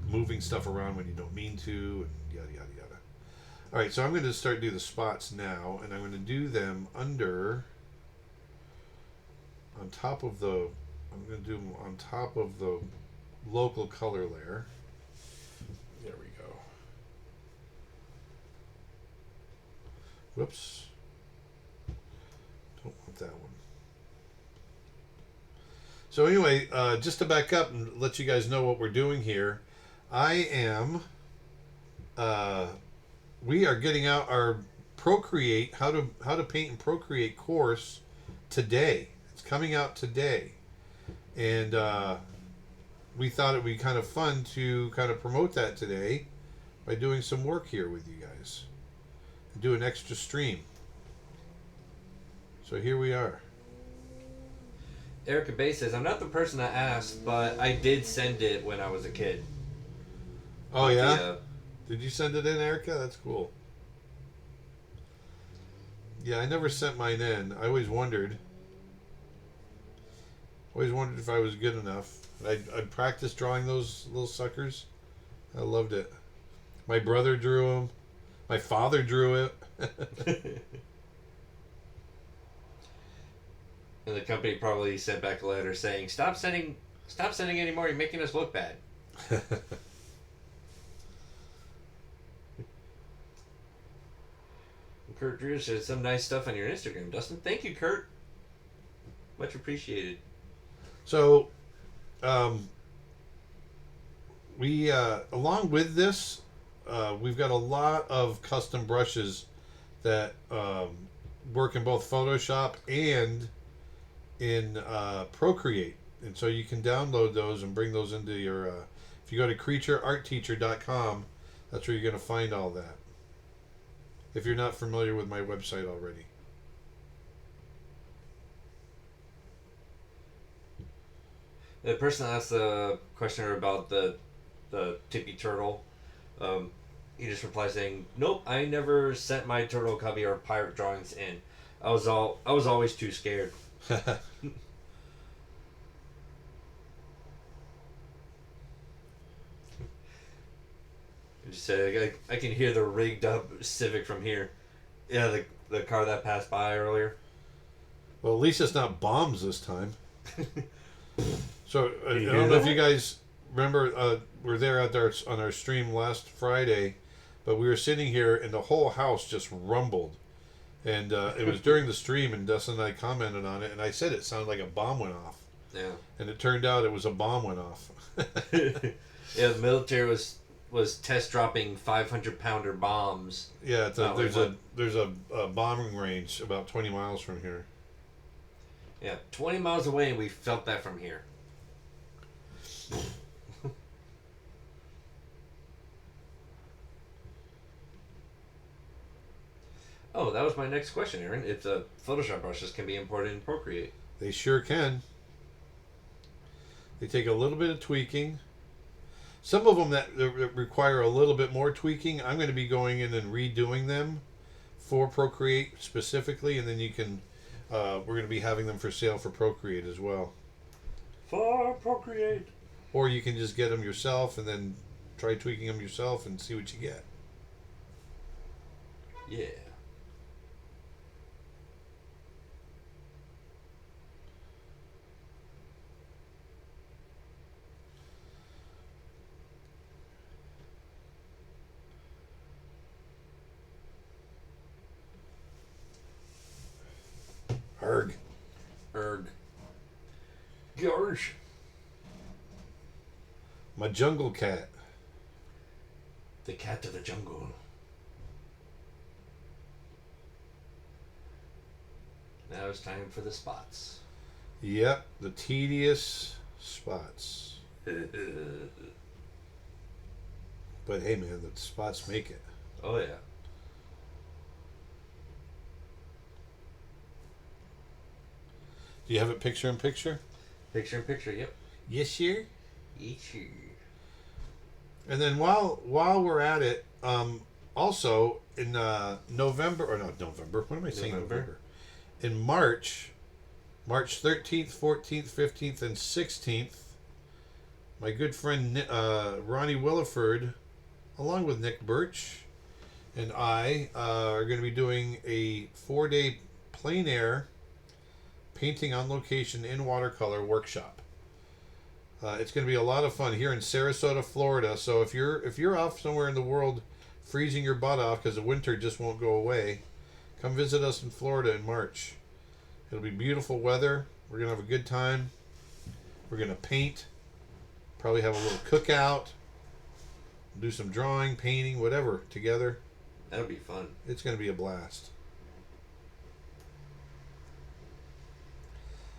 moving stuff around when you don't mean to, and yada yada yada. All right, so I'm going to start do the spots now, and I'm going to do them on top of the local color layer. There we go. Whoops. Don't want that one. So anyway, just to back up and let you guys know what we're doing here, we are getting out our Procreate, how to paint in Procreate course today. It's coming out today. And we thought it would be kind of fun to kind of promote that today by doing some work here with you guys. Do an extra stream. So here we are. Erica Bay says, I'm not the person that asked, but I did send it when I was a kid. Oh, yeah? Did you send it in, Erica? That's cool. Yeah, I never sent mine in. I always wondered. If I was good enough. I'd practice drawing those little suckers. I loved it. My brother drew them. My father drew it. And the company probably sent back a letter saying, Stop sending anymore, you're making us look bad. Kurt Drew says some nice stuff on your Instagram, Dustin. Thank you, Kurt. Much appreciated. So, we along with this, we've got a lot of custom brushes that work in both Photoshop and in Procreate, and so you can download those and bring those into your. If you go to creatureartteacher.com, that's where you're going to find all that. If you're not familiar with my website already. The person that asked the question about the tippy turtle, he just replies saying, "Nope, I never sent my turtle cubby or pirate drawings in. I was always too scared." Just said, I can hear the rigged up Civic from here. Yeah, the car that passed by earlier. Well, at least it's not bombs this time. So I don't know if you guys remember, we were there out there on our stream last Friday, but we were sitting here and the whole house just rumbled. And it was during the stream, and Dustin and I commented on it, and I said it sounded like a bomb went off. Yeah. And it turned out it was a bomb went off. Yeah, the military was test dropping 500-pounder bombs. Yeah, there's a bombing range about 20 miles from here. Yeah, 20 miles away, and we felt that from here. Oh, that was my next question, Aaron. If the Photoshop brushes can be imported in Procreate. They sure can. They take a little bit of tweaking. Some of them that require a little bit more tweaking, I'm going to be going in and redoing them for Procreate specifically, and then you can, we're going to be having them for sale for Procreate as well. For Procreate. Or you can just get them yourself and then try tweaking them yourself and see what you get. Yeah. Erg. Gosh. My jungle cat. The cat of the jungle. Now it's time for the spots. Yep, the tedious spots. But hey man, the spots make it. Oh yeah. Do you have it picture in picture? Picture in picture, yep. Yes, sir. Yes, sir. And then while we're at it, also in November, or not November, what am I saying? November. In March 13th, 14th, 15th, and 16th, my good friend Ronnie Williford, along with Nick Birch, and I are going to be doing a 4-day plein air painting on location in watercolor workshop. It's going to be a lot of fun here in Sarasota, Florida. So if you're off somewhere in the world freezing your butt off because the winter just won't go away, Come visit us in Florida in March. It'll be beautiful weather. We're going to have a good time. We're going to paint. Probably have a little cookout. Do some drawing, painting, whatever together. That'll be fun. It's going to be a blast.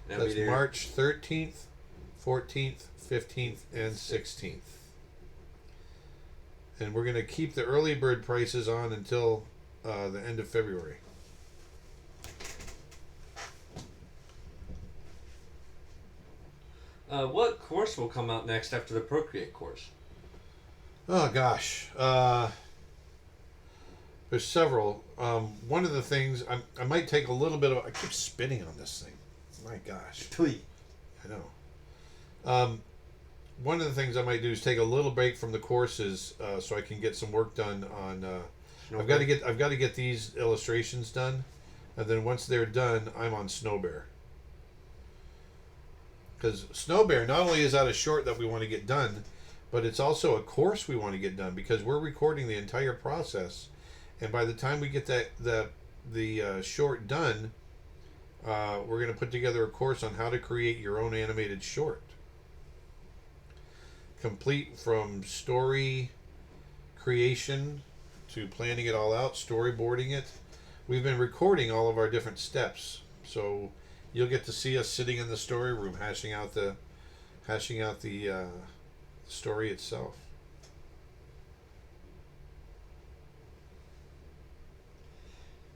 That's March 13th, 14th, 15th, and 16th. And we're going to keep the early bird prices on until the end of February. What course will come out next after the Procreate course? Oh, gosh. There's several. One of the things, I might take a little bit of... I keep spinning on this thing. My gosh. I know. One of the things I might do is take a little break from the courses so I can get some work done on... I've got to get these illustrations done, and then once they're done, I'm on Snow Bear. Because Snow Bear, not only is that a short that we want to get done, but it's also a course we want to get done because we're recording the entire process, and by the time we get the short done, we're going to put together a course on how to create your own animated short, complete from story creation to planning it all out, storyboarding it. We've been recording all of our different steps, so you'll get to see us sitting in the story room hashing out the story itself.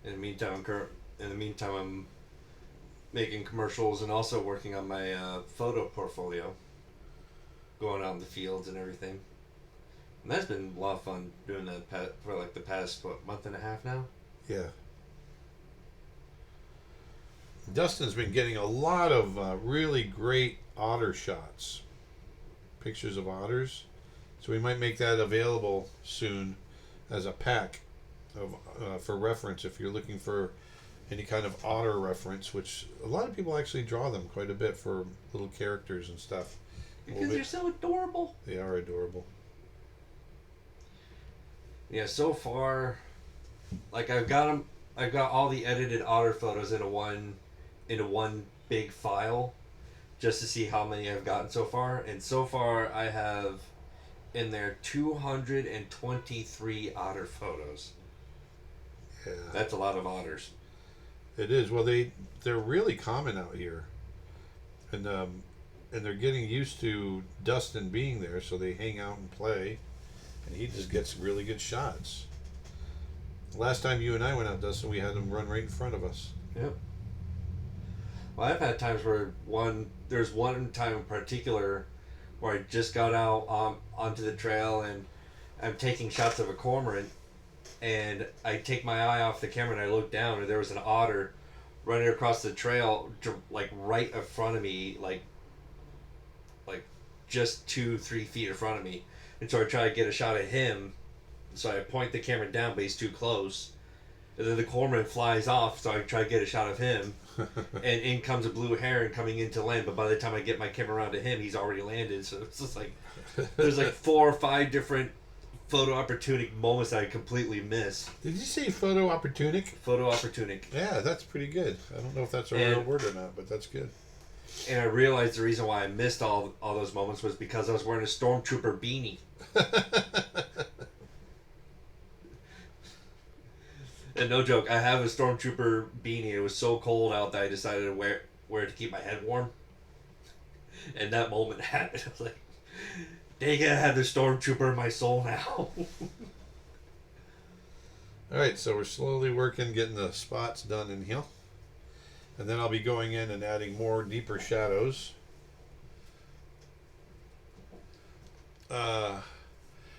In the meantime, I'm making commercials and also working on my photo portfolio, going out in the fields and everything. And that's been a lot of fun doing that for like the past month and a half now. Yeah. Dustin's been getting a lot of really great otter shots, pictures of otters. So we might make that available soon as a pack of for reference if you're looking for any kind of otter reference, which a lot of people actually draw them quite a bit for little characters and stuff. Because they're so adorable. They are adorable. Yeah, so far, like I've got all the edited otter photos into one big file, just to see how many I've gotten so far. And so far, I have in there 223 otter photos. Yeah, that's a lot of otters. It is. Well, they're really common out here, and they're getting used to Dustin being there, so they hang out and play, and he just gets really good shots. Last time you and I went out, Dustin, we had him run right in front of us. Yep. Well, I've had times where there's one time in particular where I just got out onto the trail and I'm taking shots of a cormorant, and I take my eye off the camera and I look down and there was an otter running across the trail, like right in front of me, like just 2-3 feet in front of me. And so I try to get a shot of him. So I point the camera down, but he's too close. And then the cormorant flies off, so I try to get a shot of him. And in comes a blue heron coming into land, but by the time I get my camera around to him, he's already landed. So it's just like, there's like 4 or 5 different photo opportunic moments that I completely miss. Did you say photo opportunic? Photo opportunic. Yeah, that's pretty good. I don't know if that's a real word or not, but that's good. And I realized the reason why I missed all those moments was because I was wearing a stormtrooper beanie. And no joke, I have a stormtrooper beanie. It was so cold out that I decided to wear it to keep my head warm. And that moment happened. I was like, dang it, I have the stormtrooper in my soul now. Alright, so we're slowly working, getting the spots done in here. And then I'll be going in and adding more deeper shadows.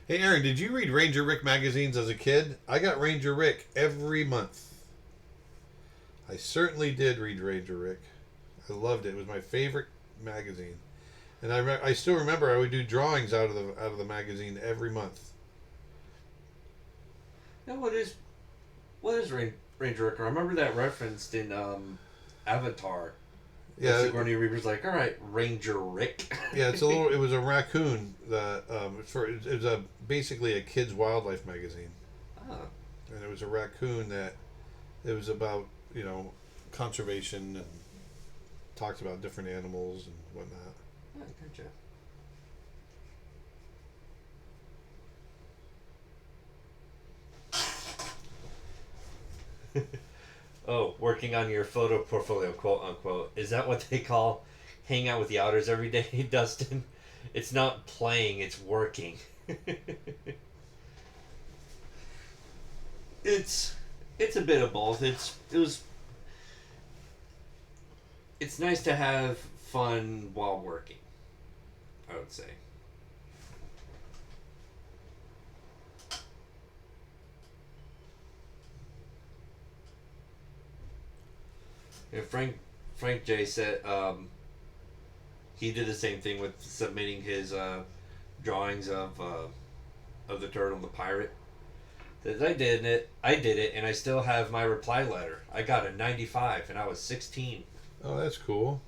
Hey Aaron, did you read Ranger Rick magazines as a kid? I got Ranger Rick every month. I certainly did read Ranger Rick. I loved it. It was my favorite magazine. And I still remember I would do drawings out of the magazine every month. Now what is Ranger Rick? I remember that referenced in Avatar. Yeah, Sigourney Weaver's like, all right, Ranger Rick. Yeah, it was a raccoon that it was basically a kids' wildlife magazine. Oh. And it was a raccoon that It was about, conservation and talked about different animals and whatnot. Oh, gotcha. Oh, working on your photo portfolio, quote unquote. Is that what they call hang out with the outers every day, Dustin? It's not playing, it's working. it's a bit of both. It's nice to have fun while working, I would say. And Frank J said he did the same thing with submitting his drawings of the turtle and the pirate. That I did it, and I still have my reply letter. I got a 95, and I was 16. Oh, that's cool.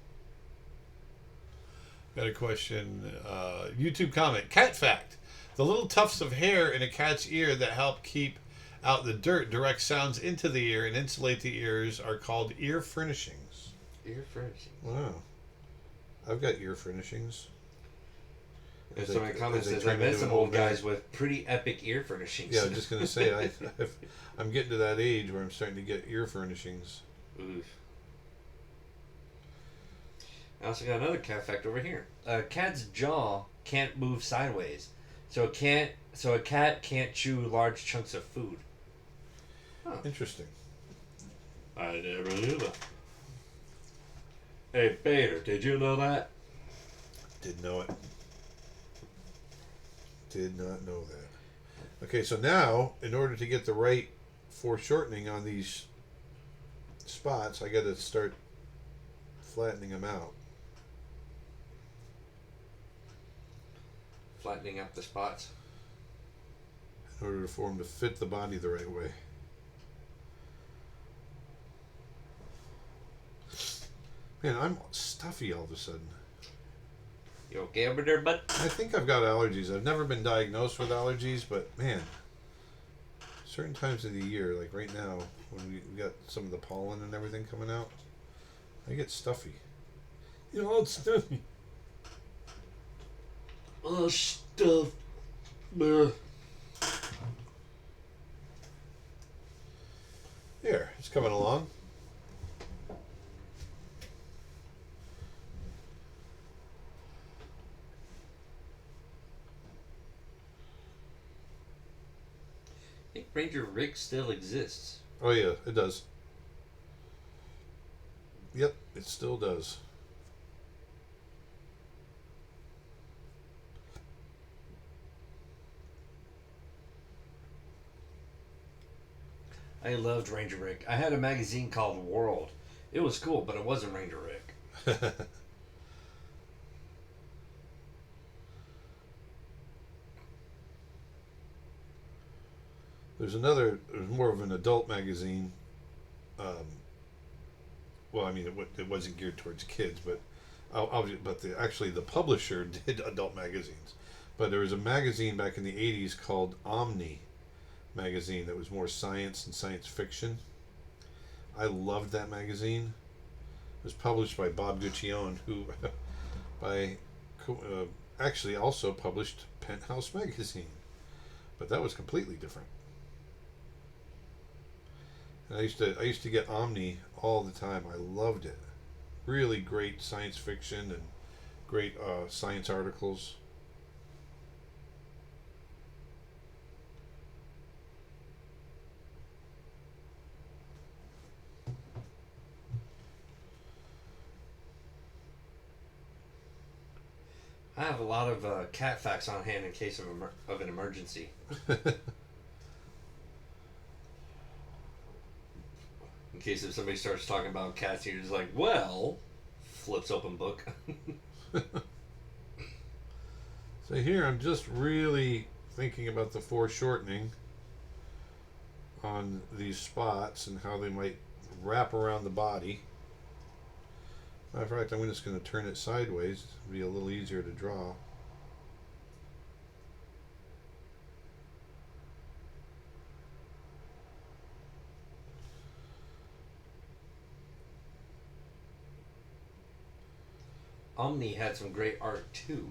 Got a question. YouTube comment. Cat fact. The little tufts of hair in a cat's ear that help keep out the dirt, direct sounds into the ear, and insulate the ears are called ear furnishings. Ear furnishings. Wow. I've got ear furnishings. And so my comment says, I met some old guys with pretty epic ear furnishings. Yeah, I was just going to say, I'm getting to that age where I'm starting to get ear furnishings. Oof. I also got another cat fact over here. A cat's jaw can't move sideways, so a cat can't chew large chunks of food. Huh. Interesting. I never knew that. Hey, Bader, did you know that? Didn't know it. Did not know that. Okay, so now, in order to get the right foreshortening on these spots, I got to start flattening them out. Flattening out the spots. In order for them to fit the body the right way. Man, I'm stuffy all of a sudden. You okay over there, bud? I think I've got allergies. I've never been diagnosed with allergies, but man, certain times of the year, like right now, when we got some of the pollen and everything coming out, I get stuffy. You know, it's stuffy. Oh, stuff. Bleh. Here, it's coming along. I think Ranger Rick still exists. Oh yeah, it does. Yep, it still does. I loved Ranger Rick. I had a magazine called World. It was cool, but it wasn't Ranger Rick. There's more of an adult magazine. Well, I mean, it wasn't geared towards kids, but actually the publisher did adult magazines. But there was a magazine back in the 80s called Omni Magazine that was more science and science fiction. I loved that magazine. It was published by Bob Guccione, who actually also published Penthouse Magazine. But that was completely different. And I used to get Omni all the time. I loved it. Really great science fiction and great science articles. I have a lot of cat facts on hand in case of an emergency. In case if somebody starts talking about cats, you're just like, well, flips open book. So here I'm just really thinking about the foreshortening on these spots and how they might wrap around the body. Matter of fact, I'm just going to turn it sideways. It'll be a little easier to draw. Omni had some great art too.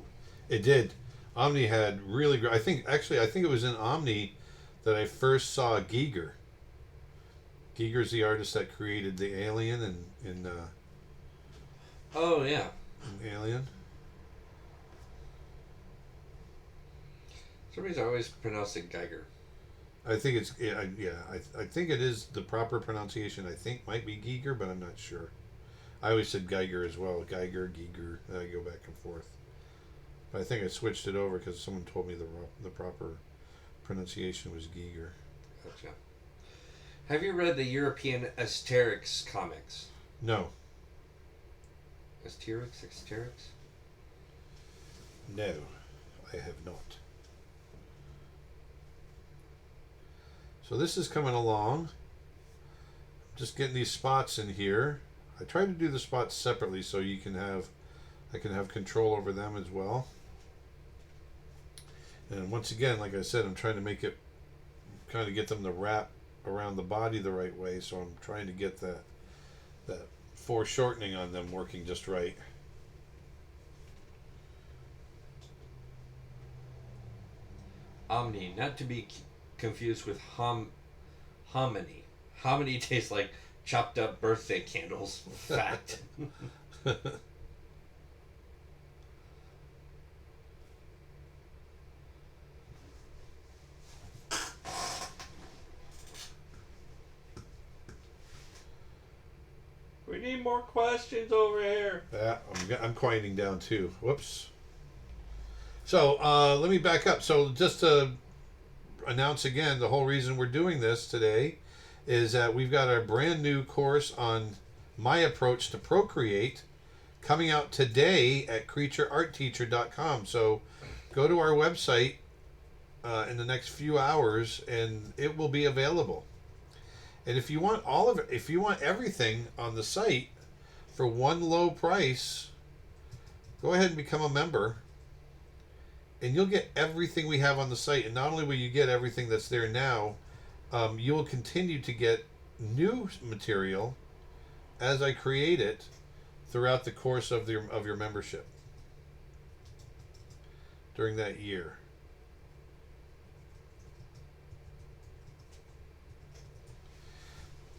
It did. Omni had really great. I think it was in Omni that I first saw Giger. Giger's the artist that created the alien in Oh yeah. Alien. For some reason I always pronounce it Geiger. I think it's I think it is the proper pronunciation. I think might be Giger, but I'm not sure. I always said Geiger as well. Giger. I go back and forth. But I think I switched it over because someone told me the proper pronunciation was Giger. Gotcha. Have you read the European Asterix comics? No. Asterix? No, I have not. So this is coming along. Just getting these spots in here. I try to do the spots separately so I can have control over them as well. And once again, like I said, I'm trying to make it kind of get them to wrap around the body the right way. So I'm trying to get that foreshortening on them working just right. Omni, not to be confused with hominy. Hominy tastes like chopped up birthday candles. Fact. We need more questions over here. I'm quieting down too. Whoops. So let me back up. So just to announce again, the whole reason we're doing this today is that we've got our brand new course on my approach to Procreate coming out today at creatureartteacher.com. So go to our website in the next few hours and it will be available. And if you want all of it, if you want everything on the site for one low price, go ahead and become a member. And you'll get everything we have on the site. And not only will you get everything that's there now, you will continue to get new material as I create it throughout the course of your membership during that year.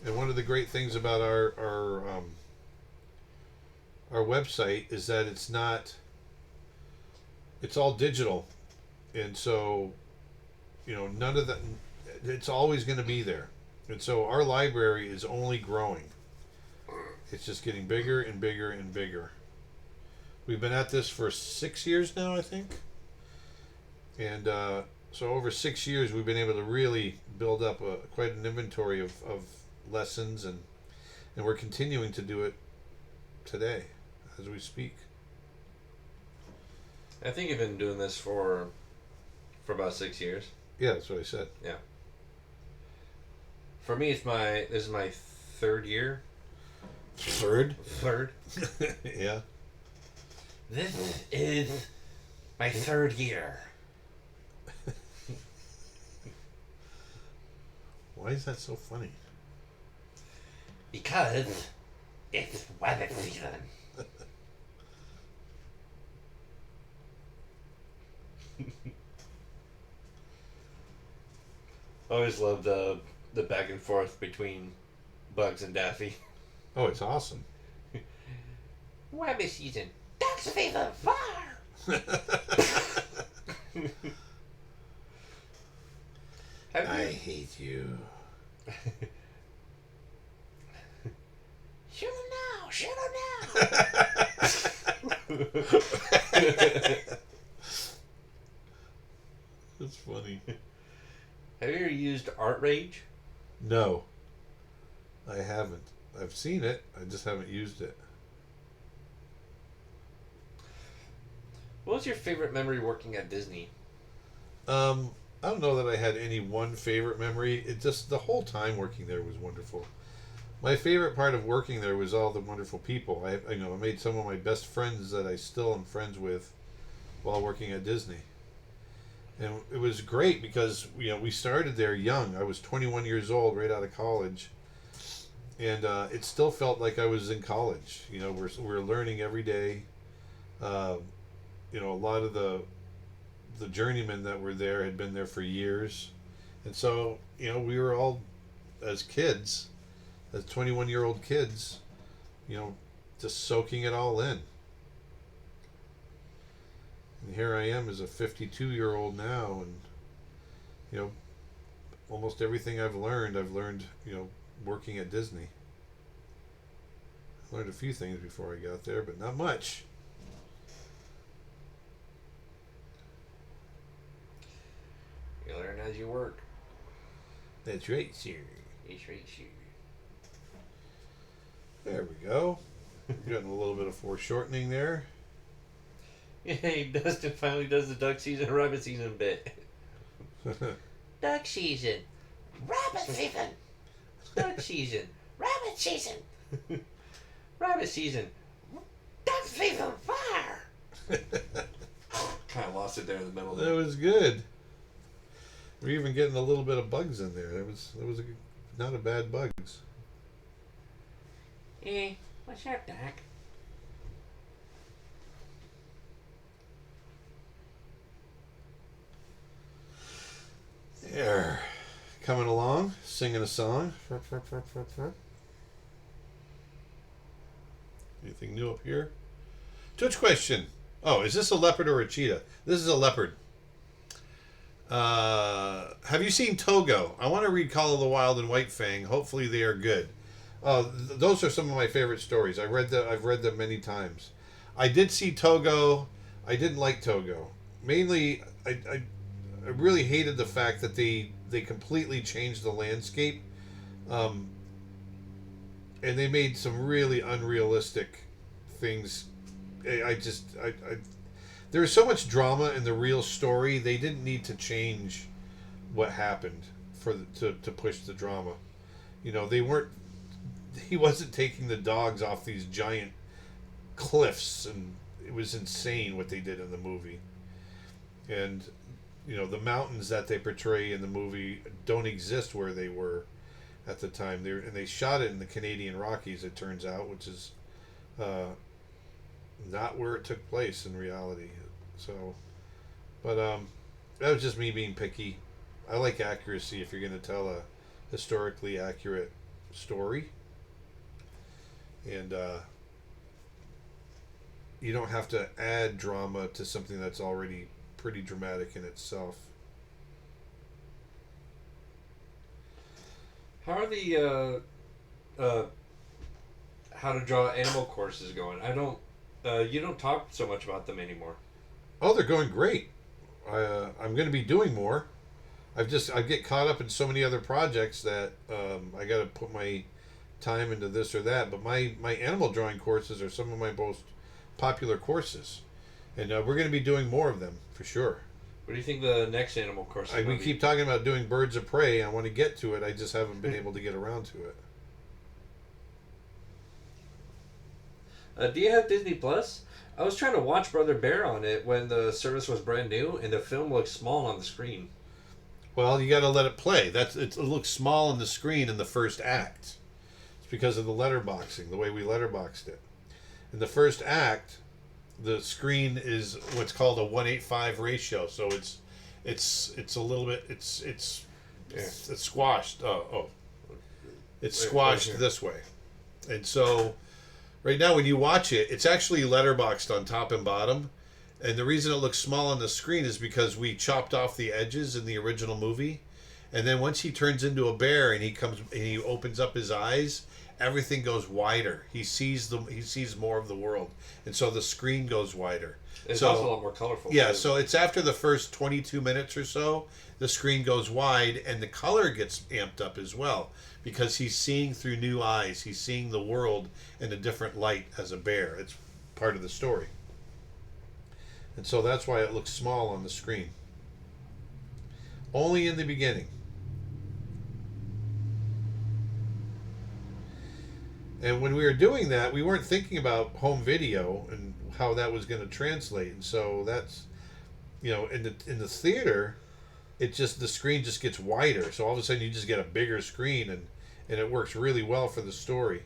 And one of the great things about our website is that it's all digital, and so none of that. It's always going to be there, and so our library is only growing. It's just getting bigger and bigger and bigger. We've been at this for 6 years now, I think, and so over 6 years we've been able to really build up quite an inventory of lessons, and we're continuing to do it today as we speak. I think you've been doing this for about 6 years. Yeah, that's what I said. Yeah. For me, this is my third year. Third? Yeah. This is my third year. Why is that so funny? Because it's weather season. I always love the back and forth between Bugs and Daffy. Oh, it's awesome. Weather season. Ducks fever far. I hate you. Shoot him now! Shoot him now! That's funny. Have you ever used Art Rage? No, I haven't. I've seen it. I just haven't used it. What was your favorite memory working at Disney? I don't know that I had any one favorite memory. It just, the whole time working there was wonderful. My favorite part of working there was all the wonderful people. I made some of my best friends that I still am friends with while working at Disney. And it was great because we started there young. I was 21 years old, right out of college, and it still felt like I was in college. We're learning every day, Uh, a lot of the journeymen that were there had been there for years, and so we were all as kids, as 21-year-old kids, just soaking it all in. And here I am as a 52-year-old now, and almost everything I've learned, working at Disney. I learned a few things before I got there, but not much. You learn as you work. That's right, sir. That's right, sir. There we go. Getting a little bit of foreshortening there. Hey, Dustin finally does the duck season, rabbit season bit. Duck season, rabbit season. Duck season, rabbit season. Rabbit season, duck season, fire. Kind of lost it there in the middle. That was good. We're even getting a little bit of bugs in there. That was not a bad bugs. Hey, what's up, Doc? There. Coming along, singing a song. Anything new up here? Twitch question. Oh, is this a leopard or a cheetah? This is a leopard. Have you seen Togo? I want to read Call of the Wild and White Fang. Hopefully they are good. Those are some of my favorite stories. I've read them many times. I did see Togo. I didn't like Togo. Mainly, I really hated the fact that they completely changed the landscape, and they made some really unrealistic things. There's so much drama in the real story. They didn't need to change what happened to push the drama. He wasn't taking the dogs off these giant cliffs, and it was insane what they did in the movie. And the mountains that they portray in the movie don't exist where they were at the time. They shot it in the Canadian Rockies, it turns out, which is not where it took place in reality. So, but that was just me being picky. I like accuracy if you're going to tell a historically accurate story. And you don't have to add drama to something that's already pretty dramatic in itself. How are the how to draw animal courses going? You don't talk so much about them anymore. Oh, they're going great. I'm going to be doing more. I get caught up in so many other projects that I got to put my time into this or that. But my animal drawing courses are some of my most popular courses, and we're going to be doing more of them for sure. What do you think the next animal course is? We keep talking about doing birds of prey. I want to get to it. I just haven't been able to get around to it. Do you have Disney Plus? I was trying to watch Brother Bear on it when the service was brand new, and the film looked small on the screen. Well, you got to let it play. It looks small on the screen in the first act. It's because of the letterboxing, the way we letterboxed it. In the first act, the screen is what's called a 1:8:5 ratio, so it's a little bit it's squashed. It's squashed this way, and so right now when you watch it, it's actually letterboxed on top and bottom, and the reason it looks small on the screen is because we chopped off the edges in the original movie, and then once he turns into a bear and he opens up his eyes, everything goes wider. He sees more of the world, and so the screen goes wider. It's also a lot more colorful. Yeah, too. so it's after the first 22 minutes or so, the screen goes wide, and the color gets amped up as well, because he's seeing through new eyes. He's seeing the world in a different light as a bear. It's part of the story. And so that's why it looks small on the screen. Only in the beginning. And when we were doing that, we weren't thinking about home video and how that was going to translate. And so that's, in the theater, the screen just gets wider. So all of a sudden you just get a bigger screen, and it works really well for the story.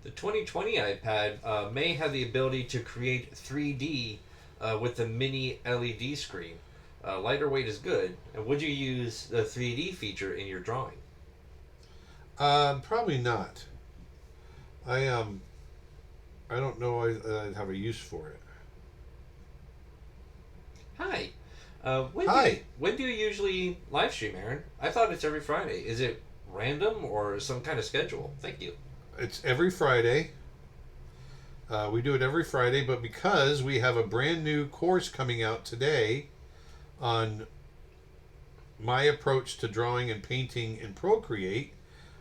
The 2020 iPad may have the ability to create 3D with the mini LED screen. Lighter weight is good. And would you use the 3D feature in your drawing? Probably not. I don't know I'd have a use for it. Hi. Hi. When do you usually live stream, Aaron? I thought it's every Friday. Is it random or some kind of schedule? Thank you. It's every Friday. We do it every Friday, but because we have a brand new course coming out today on my approach to drawing and painting in Procreate,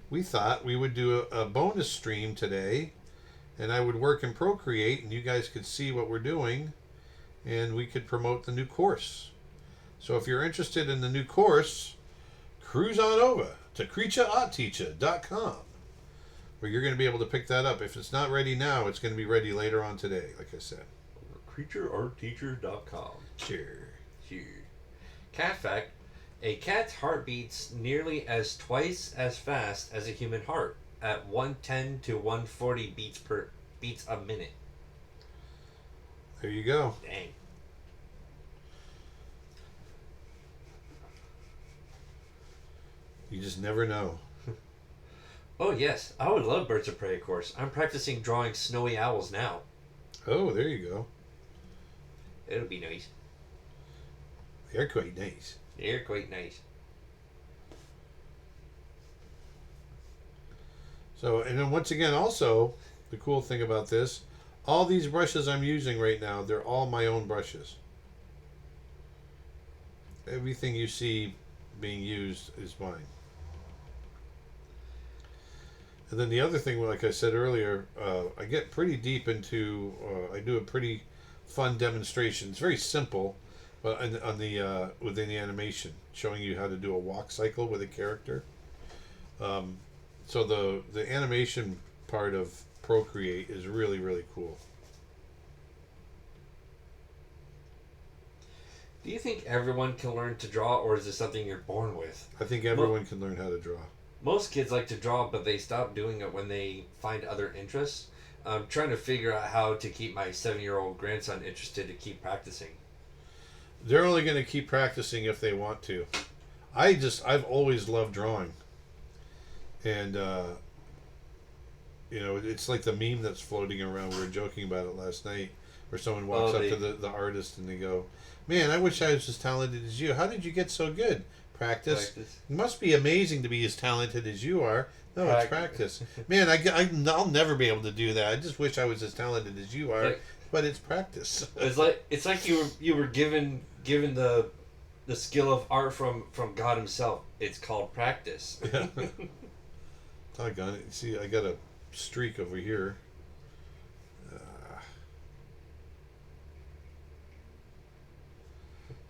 we thought we would do a bonus stream today, and I would work in Procreate, and you guys could see what we're doing, and we could promote the new course. So if you're interested in the new course, cruise on over to creatureartteacher.com, where you're going to be able to pick that up. If it's not ready now, it's going to be ready later on today, like I said. creatureartteacher.com. Sure. Cat fact: a cat's heart beats nearly twice as fast as a human heart, at 110 to 140 beats a minute. There you go. Dang. You just never know. Oh yes, I would love Birds of Prey, of course. I'm practicing drawing snowy owls now. Oh, there you go. It'll be nice. They're quite nice. They're quite nice. So, and then once again, also, the cool thing about this, all these brushes I'm using right now, they're all my own brushes. Everything you see being used is mine. And then the other thing, like I said earlier, I get pretty deep into, I do a pretty fun demonstration. It's very simple, but within the animation, showing you how to do a walk cycle with a character. So the animation part of Procreate is really, really cool. Do you think everyone can learn to draw, or is this something you're born with? I think everyone can learn how to draw. Most kids like to draw, but they stop doing it when they find other interests. I'm trying to figure out how to keep my 7-year-old grandson interested to keep practicing. They're only going to keep practicing if they want to. I've always loved drawing. And, it's like the meme that's floating around. We were joking about it last night, where someone walks up to the artist and they go, "Man, I wish I was as talented as you. How did you get so good?" Practice. It must be amazing to be as talented as you are. No, it's practice. Man, I'll never be able to do that. I just wish I was as talented as you are, but it's practice. It's like you were given the skill of art from God Himself. It's called practice. Yeah. Doggone it. See, I got a streak over here.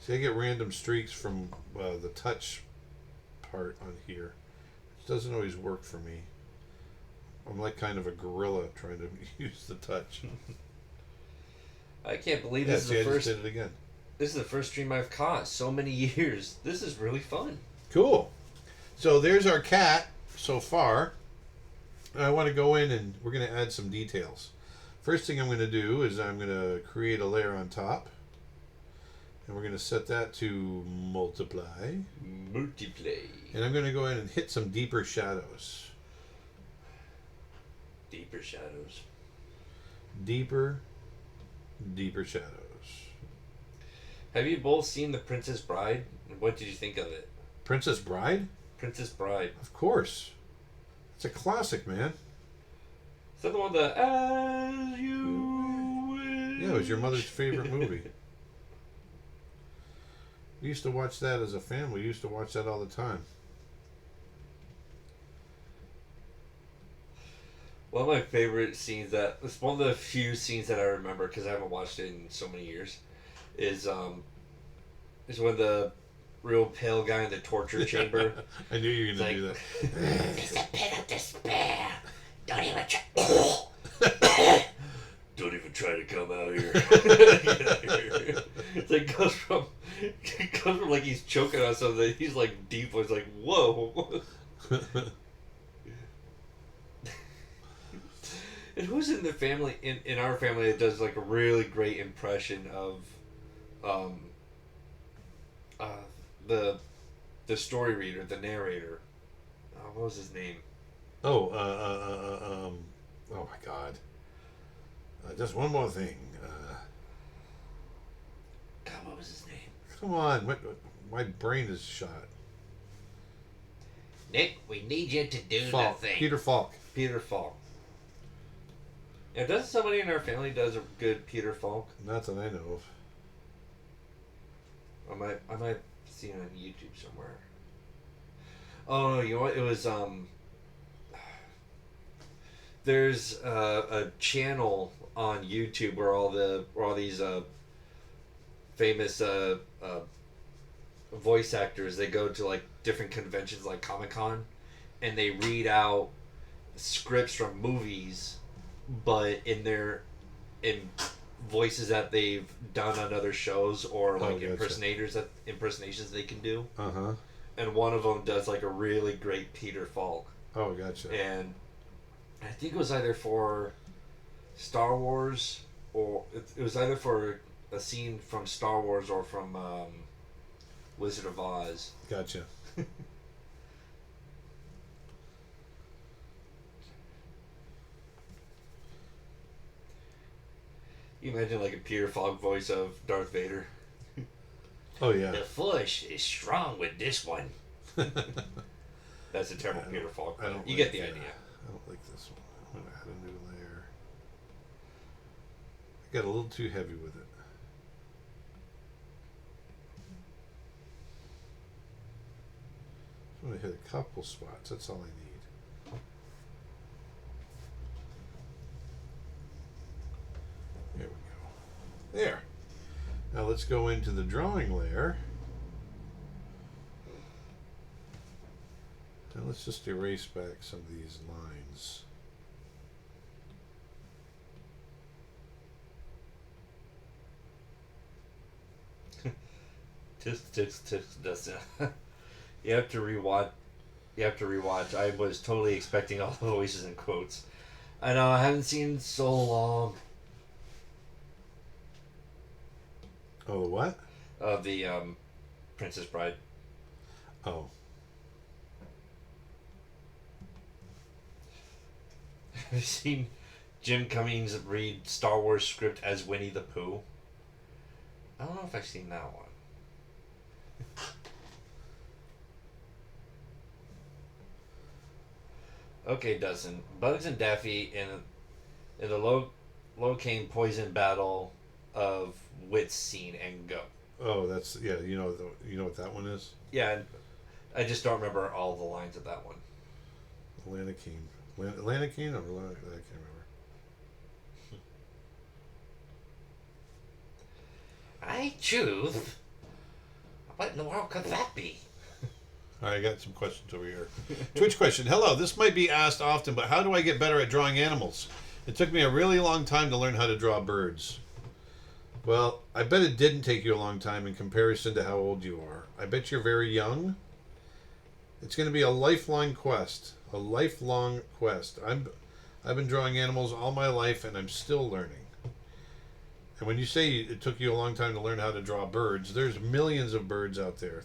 See, I get random streaks from the touch part on here. It doesn't always work for me. I'm like kind of a gorilla trying to use the touch. I can't believe this is the I first. just did it again. This is the first stream I've caught so many years. This is really fun. Cool. So there's our cat so far. I want to go in and we're going to add some details. First thing I'm going to do is I'm going to create a layer on top. And we're going to set that to multiply. Multiply. And I'm going to go in and hit some deeper shadows. Deeper shadows. Deeper shadows. Have you both seen The Princess Bride? What did you think of it? Princess Bride? Princess Bride. Of course. It's a classic, man. Is that the one that As You Wish? Yeah, it was your mother's favorite movie. We used to watch that as a family. We used to watch that all the time. One of my favorite scenes it's one of the few scenes that I remember because I haven't watched it in so many years, is when the real pale guy in the torture chamber. I knew you were going to do that. It's the pit of despair. Don't even try. Don't even try to come out here. It's like goes from like he's choking on something. He's like deep. It's like And who's in the family, in our family, that does like a really great impression of um, uh, the story reader, the narrator? What was his name? Oh, oh my God. Just one more thing. God, what was his name? Come on, my brain is shot. Nick, we need you to do Falk. the thing. Peter Falk. Peter Falk. Yeah, doesn't somebody in our family does a good Peter Falk? Not that I know of. I might see it on YouTube somewhere. Oh no, you know what? It was there's a channel on YouTube where all these famous voice actors, they go to like different conventions like Comic-Con, and they read out scripts from movies, but in voices that they've done on other shows, or like gotcha. impersonations they can do. Uh-huh. And one of them does like a really great Peter Falk. Oh, gotcha. And I think it was either for Star Wars, or it was either for a scene from Star Wars or from Wizard of Oz. Gotcha. You imagine like a Peter Falk voice of Darth Vader. Oh yeah. The Force is strong with this one. That's a terrible Peter Falk. You get the idea. I don't like this one. I'm gonna add a new layer. I got a little too heavy with it. I'm gonna hit a couple spots. That's all I need. There we go. There. Now let's go into the drawing layer. And let's just erase back some of these lines. Dustin. You have to rewatch. You have to rewatch. I was totally expecting all the voices and quotes. I know, I haven't seen so long. Oh, the what? Of the Princess Bride. Oh. Have you seen Jim Cummings read Star Wars script as Winnie the Pooh? I don't know if I've seen that one. Okay, Dustin. Bugs and Daffy in the Locaine poison battle of wits scene and go. Oh, that's yeah. You know what that one is? Yeah, I just don't remember all the lines of that one. Atlanticine. Atlanticine or I can't remember. I choose. What in the world could that be? All right, I got some questions over here. Twitch question. Hello, this might be asked often, but how do I get better at drawing animals? It took me a really long time to learn how to draw birds. Well, I bet it didn't take you a long time in comparison to how old you are. I bet you're very young. It's going to be a lifelong quest. A lifelong quest. I've been drawing animals all my life, and I'm still learning. And when you say it took you a long time to learn how to draw birds, there's millions of birds out there.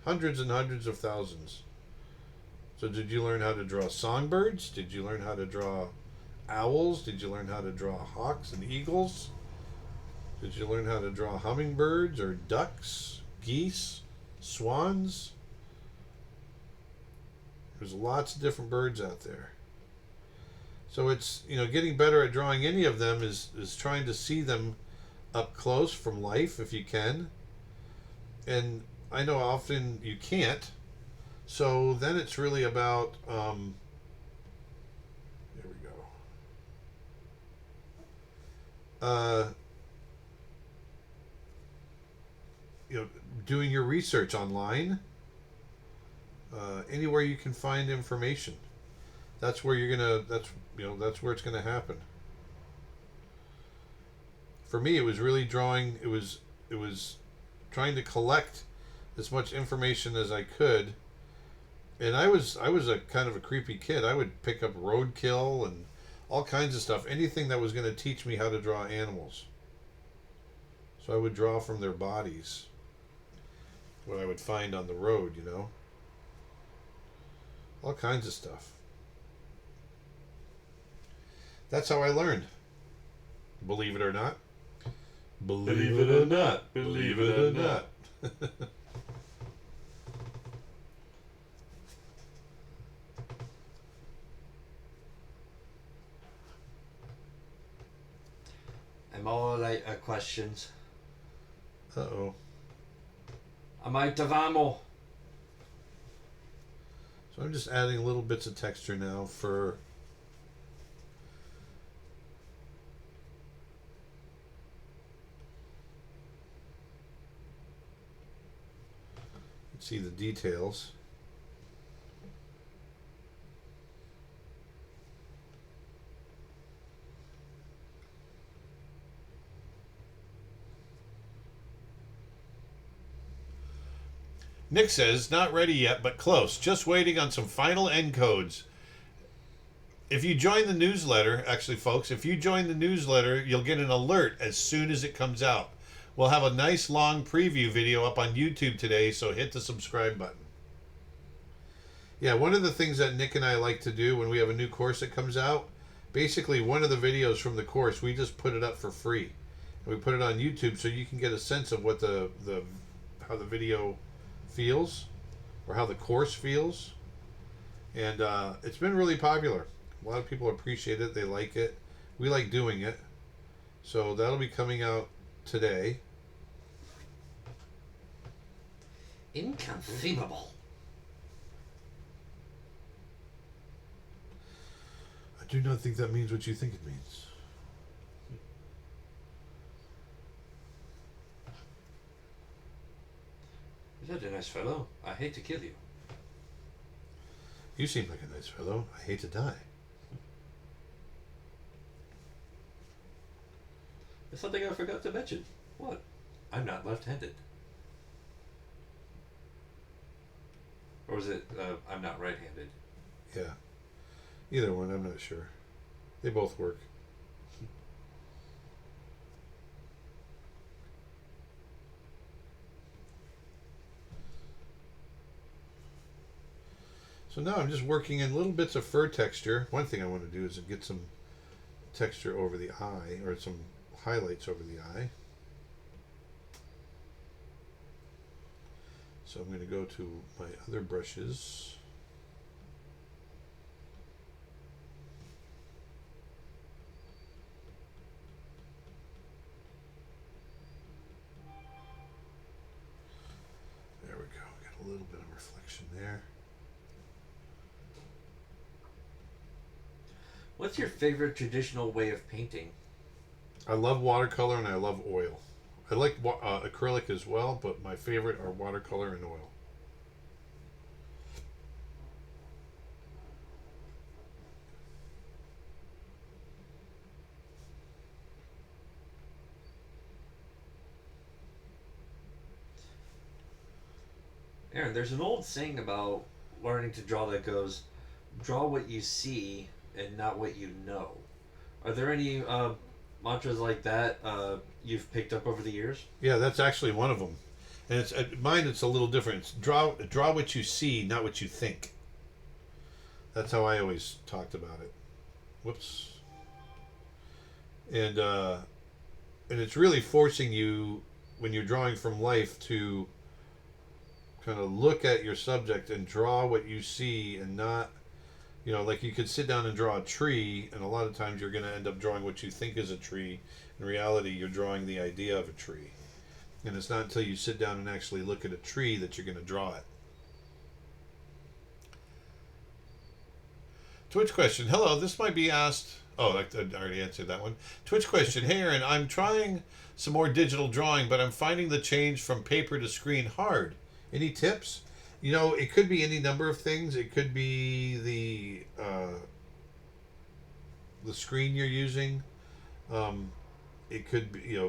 Hundreds and hundreds of thousands. So did you learn how to draw songbirds? Did you learn how to draw owls? Did you learn how to draw hawks and eagles? Did you learn how to draw hummingbirds or ducks, geese, swans? There's lots of different birds out there. So it's, getting better at drawing any of them is trying to see them up close from life if you can. And I know often you can't. So then it's really about, there we go. Doing your research online, anywhere you can find information. That's where that's where it's gonna happen. For me, it was really drawing. It was trying to collect as much information as I could. And I was a kind of a creepy kid. I would pick up roadkill and all kinds of stuff. Anything that was going to teach me how to draw animals. So I would draw from their bodies. What I would find on the road, you know. All kinds of stuff. That's how I learned. Believe it or not. Believe it or not. Believe it or not. I'm all like questions. Uh-oh. Amai tavamo. So I'm just adding little bits of texture now for... see the details. Nick says, not ready yet, but close. Just waiting on some final encodes. If you join the newsletter, actually, folks, if you join the newsletter, you'll get an alert as soon as it comes out. We'll have a nice long preview video up on YouTube today, so hit the subscribe button. Yeah, one of the things that Nick and I like to do when we have a new course that comes out, basically one of the videos from the course, we just put it up for free. And we put it on YouTube so you can get a sense of what how the video feels, or how the course feels. And it's been really popular. A lot of people appreciate it. They like it. We like doing it. So that'll be coming out today. Inconceivable. I do not think that means what you think it means. You're such a nice fellow. I hate to kill you. You seem like a nice fellow. I hate to die. There's something I forgot to mention. What? I'm not left-handed. Or is it, I'm not right-handed? Yeah. Either one, I'm not sure. They both work. So now I'm just working in little bits of fur texture. One thing I want to do is get some texture over the eye, or some highlights over the eye. So I'm going to go to my other brushes. There we go. Got a little bit of reflection there. What's your favorite traditional way of painting? I love watercolor and I love oil. I like acrylic as well, but my favorite are watercolor and oil. Aaron, there's an old saying about learning to draw that goes, draw what you see and not what you know. Are there any mantras like that you've picked up over the years? Yeah, that's actually one of them. And it's mine. It's a little different. It's draw what you see, not what you think. That's how I always talked about it. Whoops. And it's really forcing you, when you're drawing from life, to kind of look at your subject and draw what you see, and not, you know, like you could sit down and draw a tree, and a lot of times you're going to end up drawing what you think is a tree. In reality, you're drawing the idea of a tree. And it's not until you sit down and actually look at a tree that you're going to draw it. Twitch question. Hello, this might be asked... Oh, I already answered that one. Twitch question. Hey, Aaron, I'm trying some more digital drawing, but I'm finding the change from paper to screen hard. Any tips? You know, it could be any number of things. It could be the screen you're using. It could be,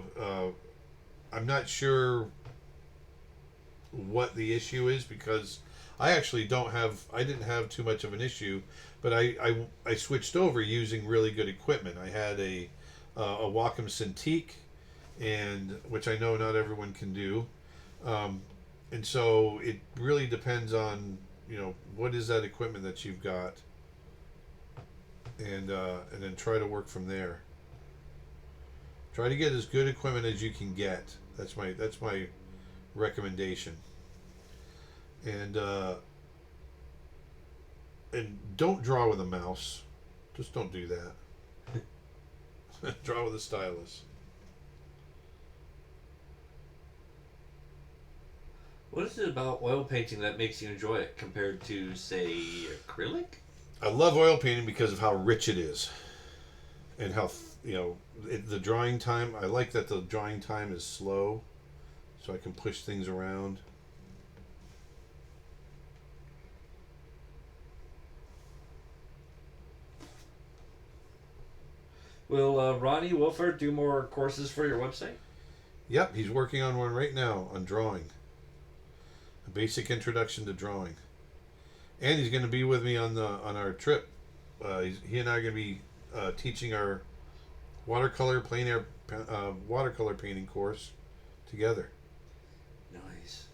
I'm not sure what the issue is, because I didn't have too much of an issue, but I switched over using really good equipment. I had a Wacom Cintiq, and which I know not everyone can do, and so it really depends on what is that equipment that you've got, and then try to work from there. Try to get as good equipment as you can get. That's my recommendation. And don't draw with a mouse. Just don't do that. Draw with a stylus. What is it about oil painting that makes you enjoy it compared to, say, acrylic? I love oil painting because of how rich it is, and how the drawing time. I like that the drawing time is slow, so I can push things around. Will Ronnie Wilford do more courses for your website? Yep, he's working on one right now on drawing. A basic introduction to drawing. And he's going to be with me on our trip. He and I are going to be teaching our plein air watercolor painting course together. Nice.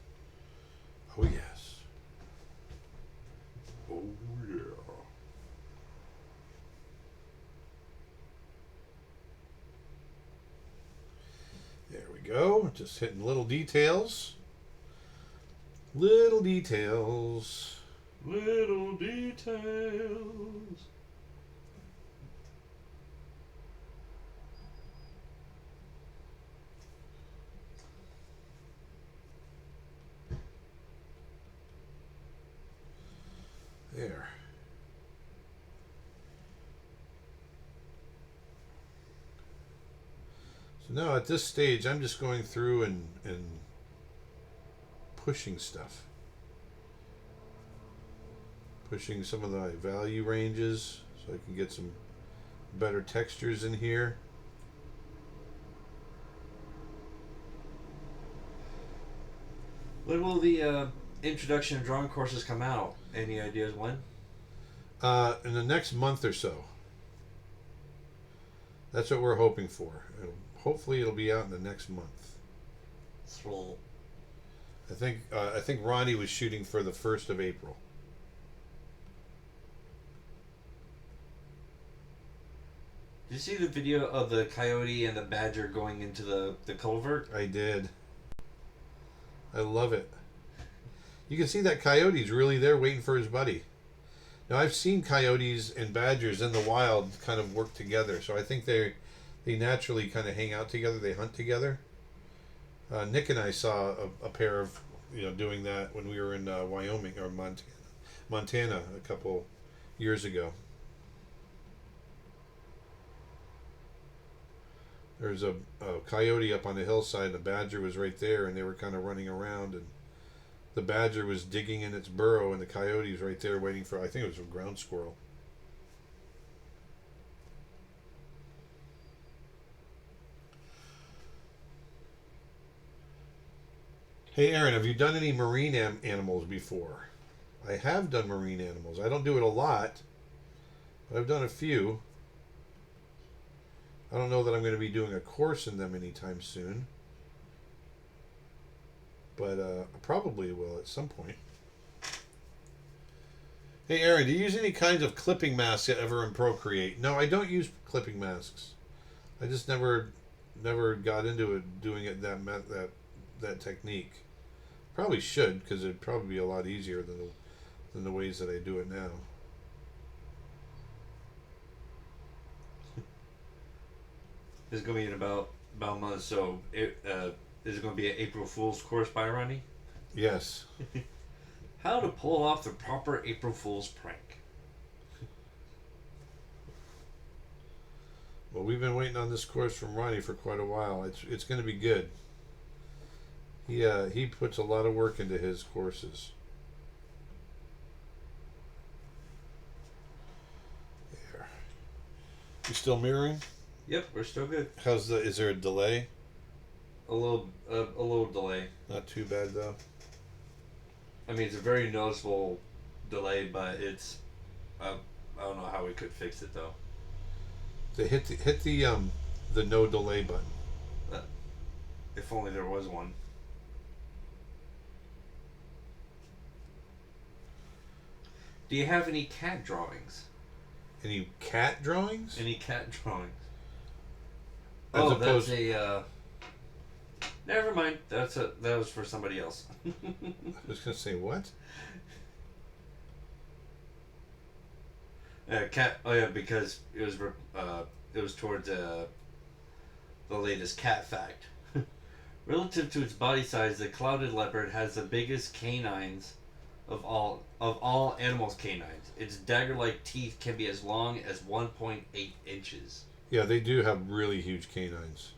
Oh yes. Oh yeah. There we go. Just hitting little details. Little details. Little details. There. So now at this stage, I'm just going through and pushing stuff. Pushing some of the value ranges so I can get some better textures in here. When will the introduction of drawing courses come out? Any ideas when? In the next month or so. That's what we're hoping for. Hopefully it'll be out in the next month. Swole. I think Ronnie was shooting for the 1st of April. Did you see the video of the coyote and the badger going into the culvert? I did. I love it. You can see that coyote's really there waiting for his buddy. Now I've seen coyotes and badgers in the wild kind of work together, so I think they naturally kind of hang out together. They hunt together. Nick and I saw a pair of doing that when we were in Wyoming or Montana a couple years ago. There's a coyote up on the hillside, and the badger was right there, and they were kind of running around, and the badger was digging in its burrow, and the coyote was right there waiting for, I think it was a ground squirrel. Hey Aaron, have you done any marine animals before? I have done marine animals. I don't do it a lot, but I've done a few. I don't know that I'm going to be doing a course in them anytime soon, but I probably will at some point. Hey Aaron, do you use any kinds of clipping masks ever in Procreate? No, I don't use clipping masks. I just never got into it, doing it that technique. Probably should, because it'd probably be a lot easier than the ways that I do it now. It's going to be in about a month, so is it going to be an April Fool's course by Ronnie? Yes. How to pull off the proper April Fool's prank. Well, we've been waiting on this course from Ronnie for quite a while. It's going to be good. He puts a lot of work into his courses. There. You still mirroring? Yep, we're still good. Is there a delay? A little delay. Not too bad though. I mean, it's a very noticeable delay, but it's. I don't know how we could fix it though. They hit the no delay button. Uh, if only there was one. Do you have any cat drawings? Any cat drawings? Any cat drawings? As opposed... that's a. Never mind. That was for somebody else. I was gonna say what? Cat. Oh yeah, because it was towards the latest cat fact. Relative to its body size, the clouded leopard has the biggest canines of all animals' canines. Its dagger-like teeth can be as long as 1.8 inches. Yeah, they do have really huge canines.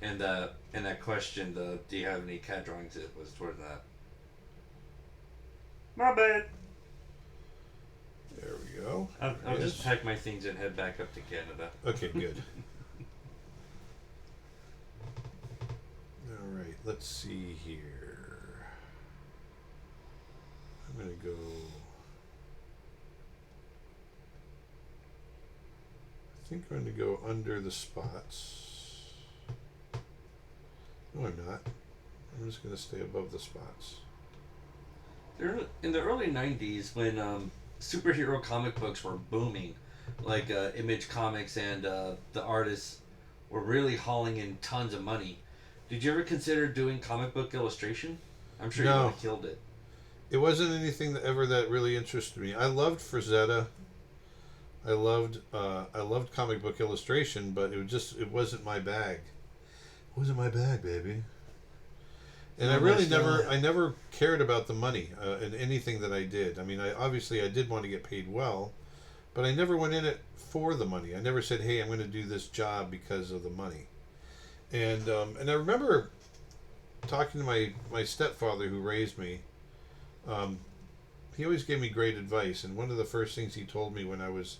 And that question, do you have any cat drawings? It was toward that. My bad. There we go. I'll just pack my things and head back up to Canada. Okay, good. All right, let's see here. I'm going to go... I think I'm going to go under the spots. No, I'm not. I'm just going to stay above the spots. In the early 90s, when superhero comic books were booming, like Image Comics and the artists were really hauling in tons of money, did you ever consider doing comic book illustration? I'm sure you would have killed it. It wasn't anything that really interested me. I loved Frazetta. I loved comic book illustration, but it wasn't my bag. It wasn't my bag, baby. And I never cared about the money in anything that I did. I mean, I did want to get paid well, but I never went in it for the money. I never said, "Hey, I'm going to do this job because of the money." And I remember talking to my stepfather who raised me. He always gave me great advice, and one of the first things he told me when I was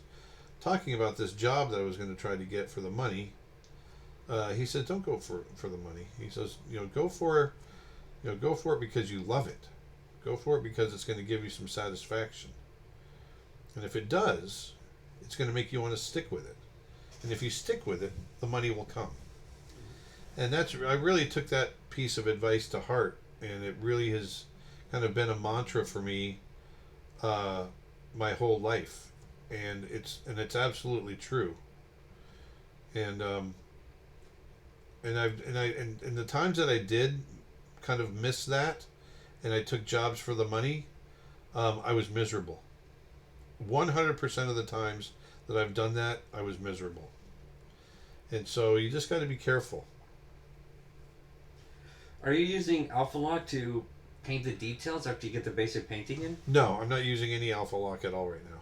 talking about this job that I was going to try to get for the money, he said, "Don't go for the money." He says, go for it because you love it. Go for it because it's going to give you some satisfaction. And if it does, it's going to make you want to stick with it. And if you stick with it, the money will come. And I really took that piece of advice to heart, and it really has kind of been a mantra for me my whole life. And it's absolutely true. And the times that I did kind of miss that, and I took jobs for the money, I was miserable. 100% of the times that I've done that, I was miserable. And so you just got to be careful. Are you using Alpha Lock to paint the details after you get the basic painting in? No, I'm not using any Alpha Lock at all right now.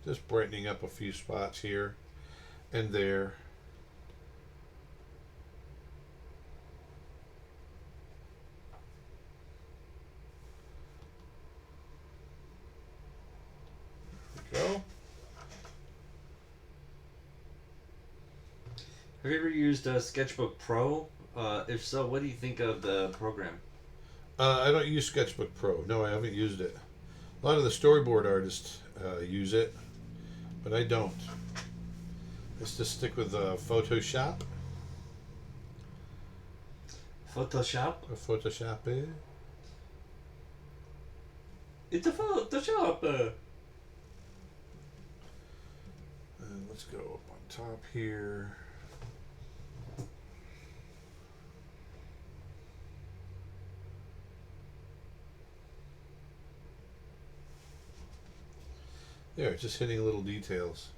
Just brightening up a few spots here and there. There we go. Have you ever used Sketchbook Pro? If so, what do you think of the program? I don't use Sketchbook Pro. No, I haven't used it. A lot of the storyboard artists use it, but I don't. Let's just stick with Photoshop. Photoshop? Photoshop. It's a Photoshop. And let's go up on top here. There, just hitting little details.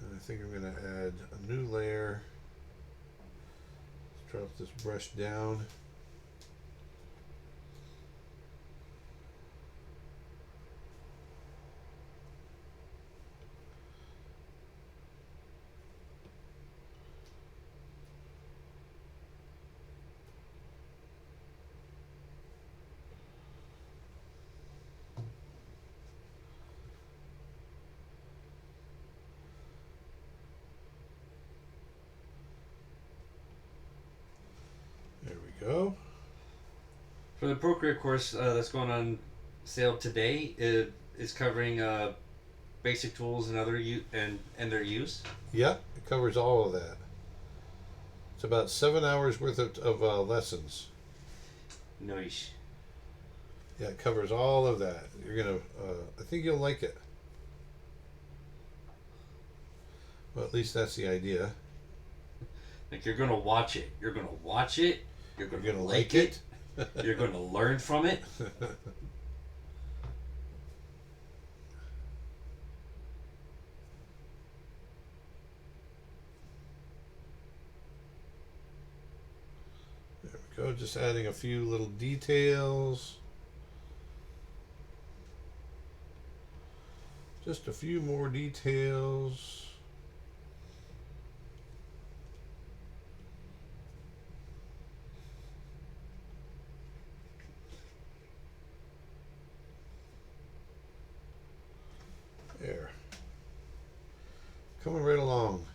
And I think I'm going to add a new layer. Let's drop this brush down. go. For the Procreate course that's going on sale today, it is covering basic tools and and their use. Yeah, it covers all of that. It's about 7 hours worth of lessons. Nice. Yeah, it covers all of that. You're gonna, I think you'll like it. Well, at least that's the idea. Like you're gonna watch it. You're gonna watch it. You're gonna like it. You're gonna learn from it. There we go. Just adding a few little details. Just a few more details. There. Coming right along.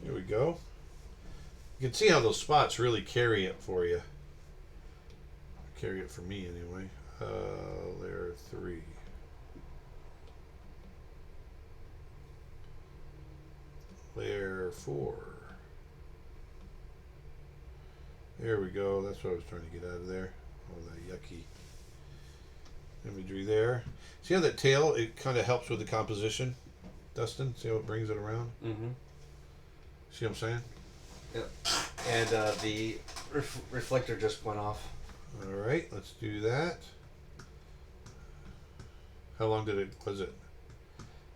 There we go. You can see how those spots really carry it for you. Carry it for me anyway. Layer 3. Layer 4. There we go. That's what I was trying to get out of there. Oh, that yucky imagery there. See how that tail, it kind of helps with the composition, Dustin? See how it brings it around? Mm-hmm. See what I'm saying? Yep. And the reflector just went off. All right, let's do that. How long was it?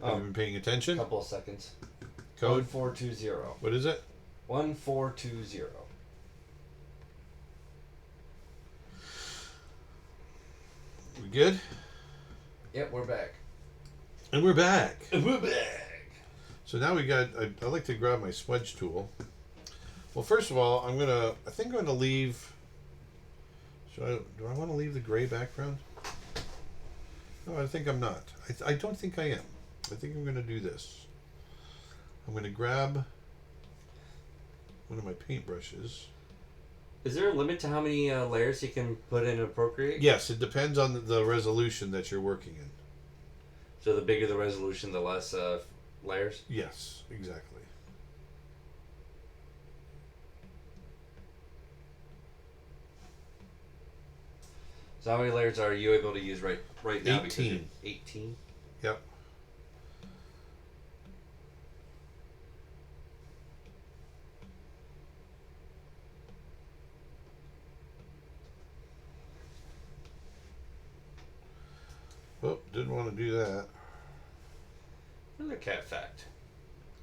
Have you been paying attention? A couple of seconds. Code? 1420. What is it? 1420. We good? Yep, we're back. And we're back. And we're back. So now we got, I like to grab my smudge tool. Well, first of all, I think I'm going to leave, do I want to leave the gray background? No, I think I'm not. I don't think I am. I think I'm going to do this. I'm going to grab one of my paintbrushes. Is there a limit to how many layers you can put in a Procreate? Yes, it depends on the resolution that you're working in. So the bigger the resolution, the less layers? Yes, exactly. So how many layers are you able to use right now? 18. 18? Yep. Oh, didn't want to do that. Another cat fact.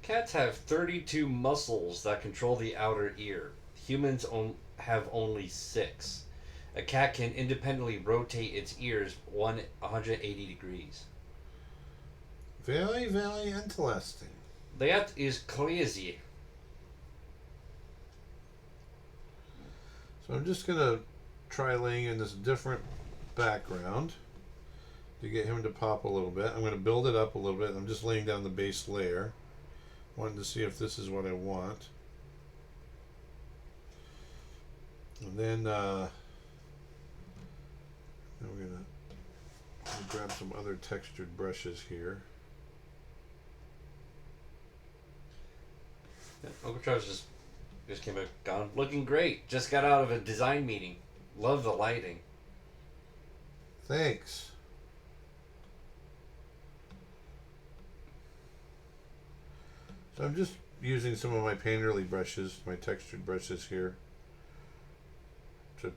Cats have 32 muscles that control the outer ear. Humans have only 6. A cat can independently rotate its ears 180 degrees. Very, very interesting. That is crazy. So I'm just going to try laying in this different background to get him to pop a little bit. I'm going to build it up a little bit. I'm just laying down the base layer. Wanted to see if this is what I want. And then we're going to grab some other textured brushes here. Yeah, Uncle Travis just came back gone. Looking great. Just got out of a design meeting. Love the lighting. Thanks. So I'm just using some of my painterly brushes, my textured brushes here, to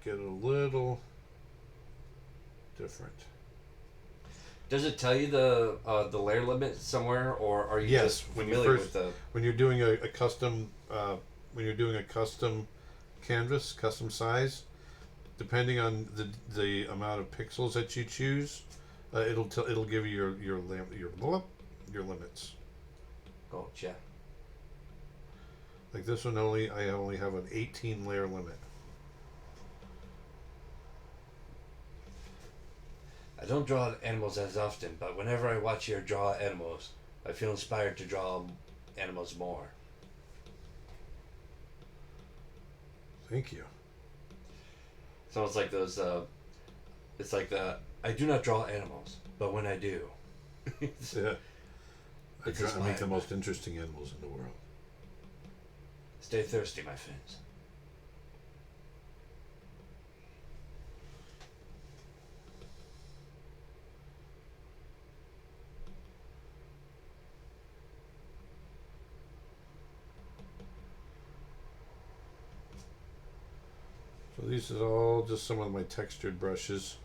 get a little different. Does it tell you the layer limit somewhere, or are you just familiar with the? When you're doing a custom canvas, custom size, depending on the amount of pixels that you choose, it'll give you your limits. Gotcha. Like this one, I only have an 18 layer limit. I don't draw animals as often, but whenever I watch you draw animals, I feel inspired to draw animals more. Thank you. So it's like those. It's like the I do not draw animals, but when I do, Yeah. I It's try just to make my- the most interesting animals in the world. stay thirsty, my friends. So these are all just some of my textured brushes.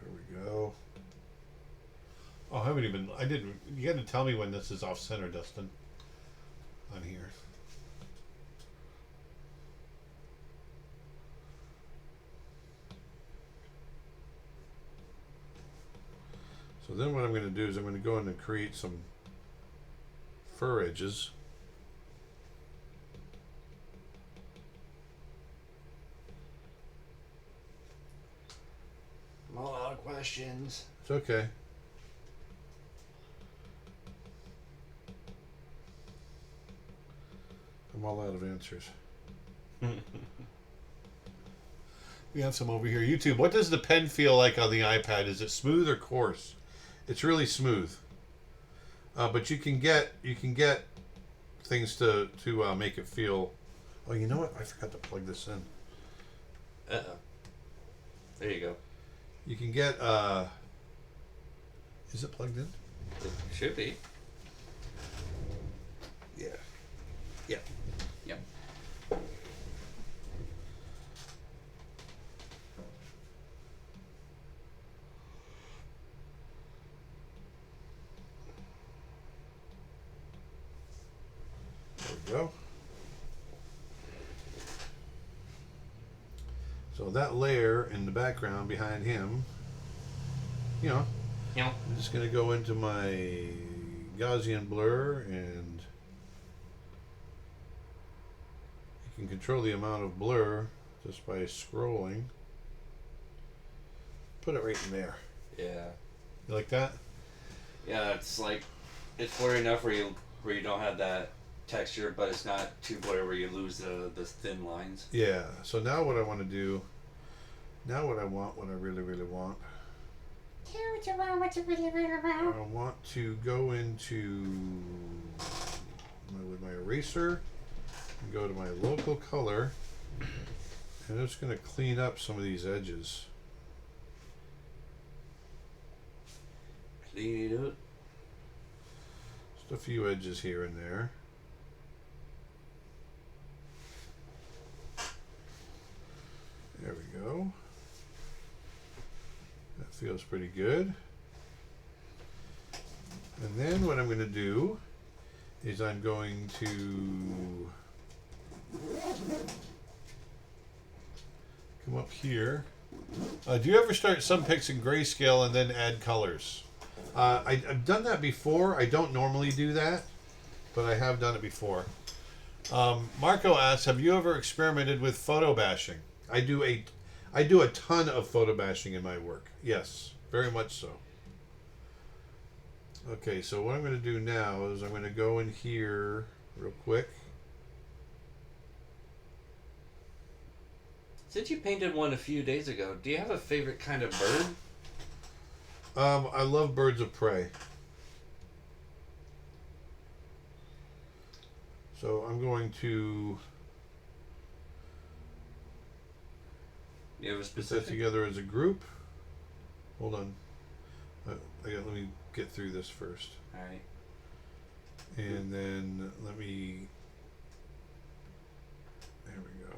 There we go. Oh, I didn't, you got to tell me when this is off center, Dustin. On here. So then what I'm going to do is I'm going to go in and create some fur edges. I'm all out of questions. It's okay. I'm all out of answers. We have some over here. YouTube, what does the pen feel like on the iPad? Is it smooth or coarse? It's really smooth. But you can get things to make it feel. Oh, you know what? I forgot to plug this in. There you go. You can get. Is it plugged in? It should be. Yeah. Yeah. Yep. There we go. So that layer in the background behind him, you know, Yeah. I'm just going to go into my Gaussian blur, and you can control the amount of blur just by scrolling. Put it right in there. Yeah. You like that? Yeah, it's like it's blurry enough where you don't have that texture, but it's not too blurry where you lose the thin lines. Yeah. So now what I want to do, what I really, really want, I want to go into with my eraser and go to my local color, and I'm just going to clean up some of these edges. Clean it up. Just a few edges here and there. There we go. That feels pretty good. And then what I'm going to do is I'm going to come up here. Do you ever start some pics in grayscale and then add colors? I've done that before. I don't normally do that, but I have done it before. Marco asks, have you ever experimented with photo bashing? I do a ton of photo bashing in my work. Yes, very much so. Okay, so what I'm going to do now is I'm going to go in here real quick. Since you painted one a few days ago, do you have a favorite kind of bird? I love birds of prey. So I'm going to You have a put that specific? together as a group. Hold on. Let me get through this first. Alright. And then let me. There we go.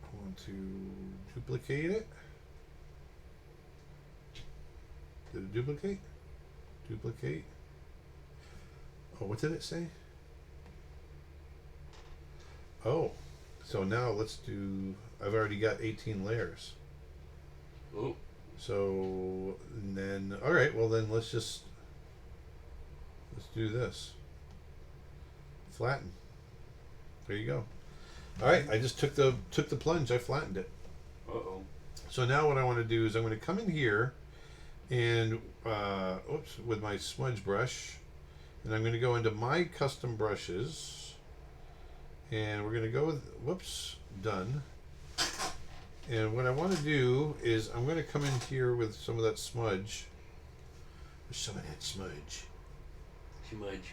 I want to duplicate it. Did it duplicate? Duplicate. Oh, what did it say? Oh, so now let's do. I've already got 18 layers. Ooh. So, and then, all right, well then let's do this. Flatten. There you go. All right, I just took the plunge. I flattened it. Uh-oh. So now what I want to do is I'm going to come in here and with my smudge brush, and I'm going to go into my custom brushes, and we're going to go with done. And what I want to do is I'm going to come in here with some of that smudge. Some of that smudge. Smudge.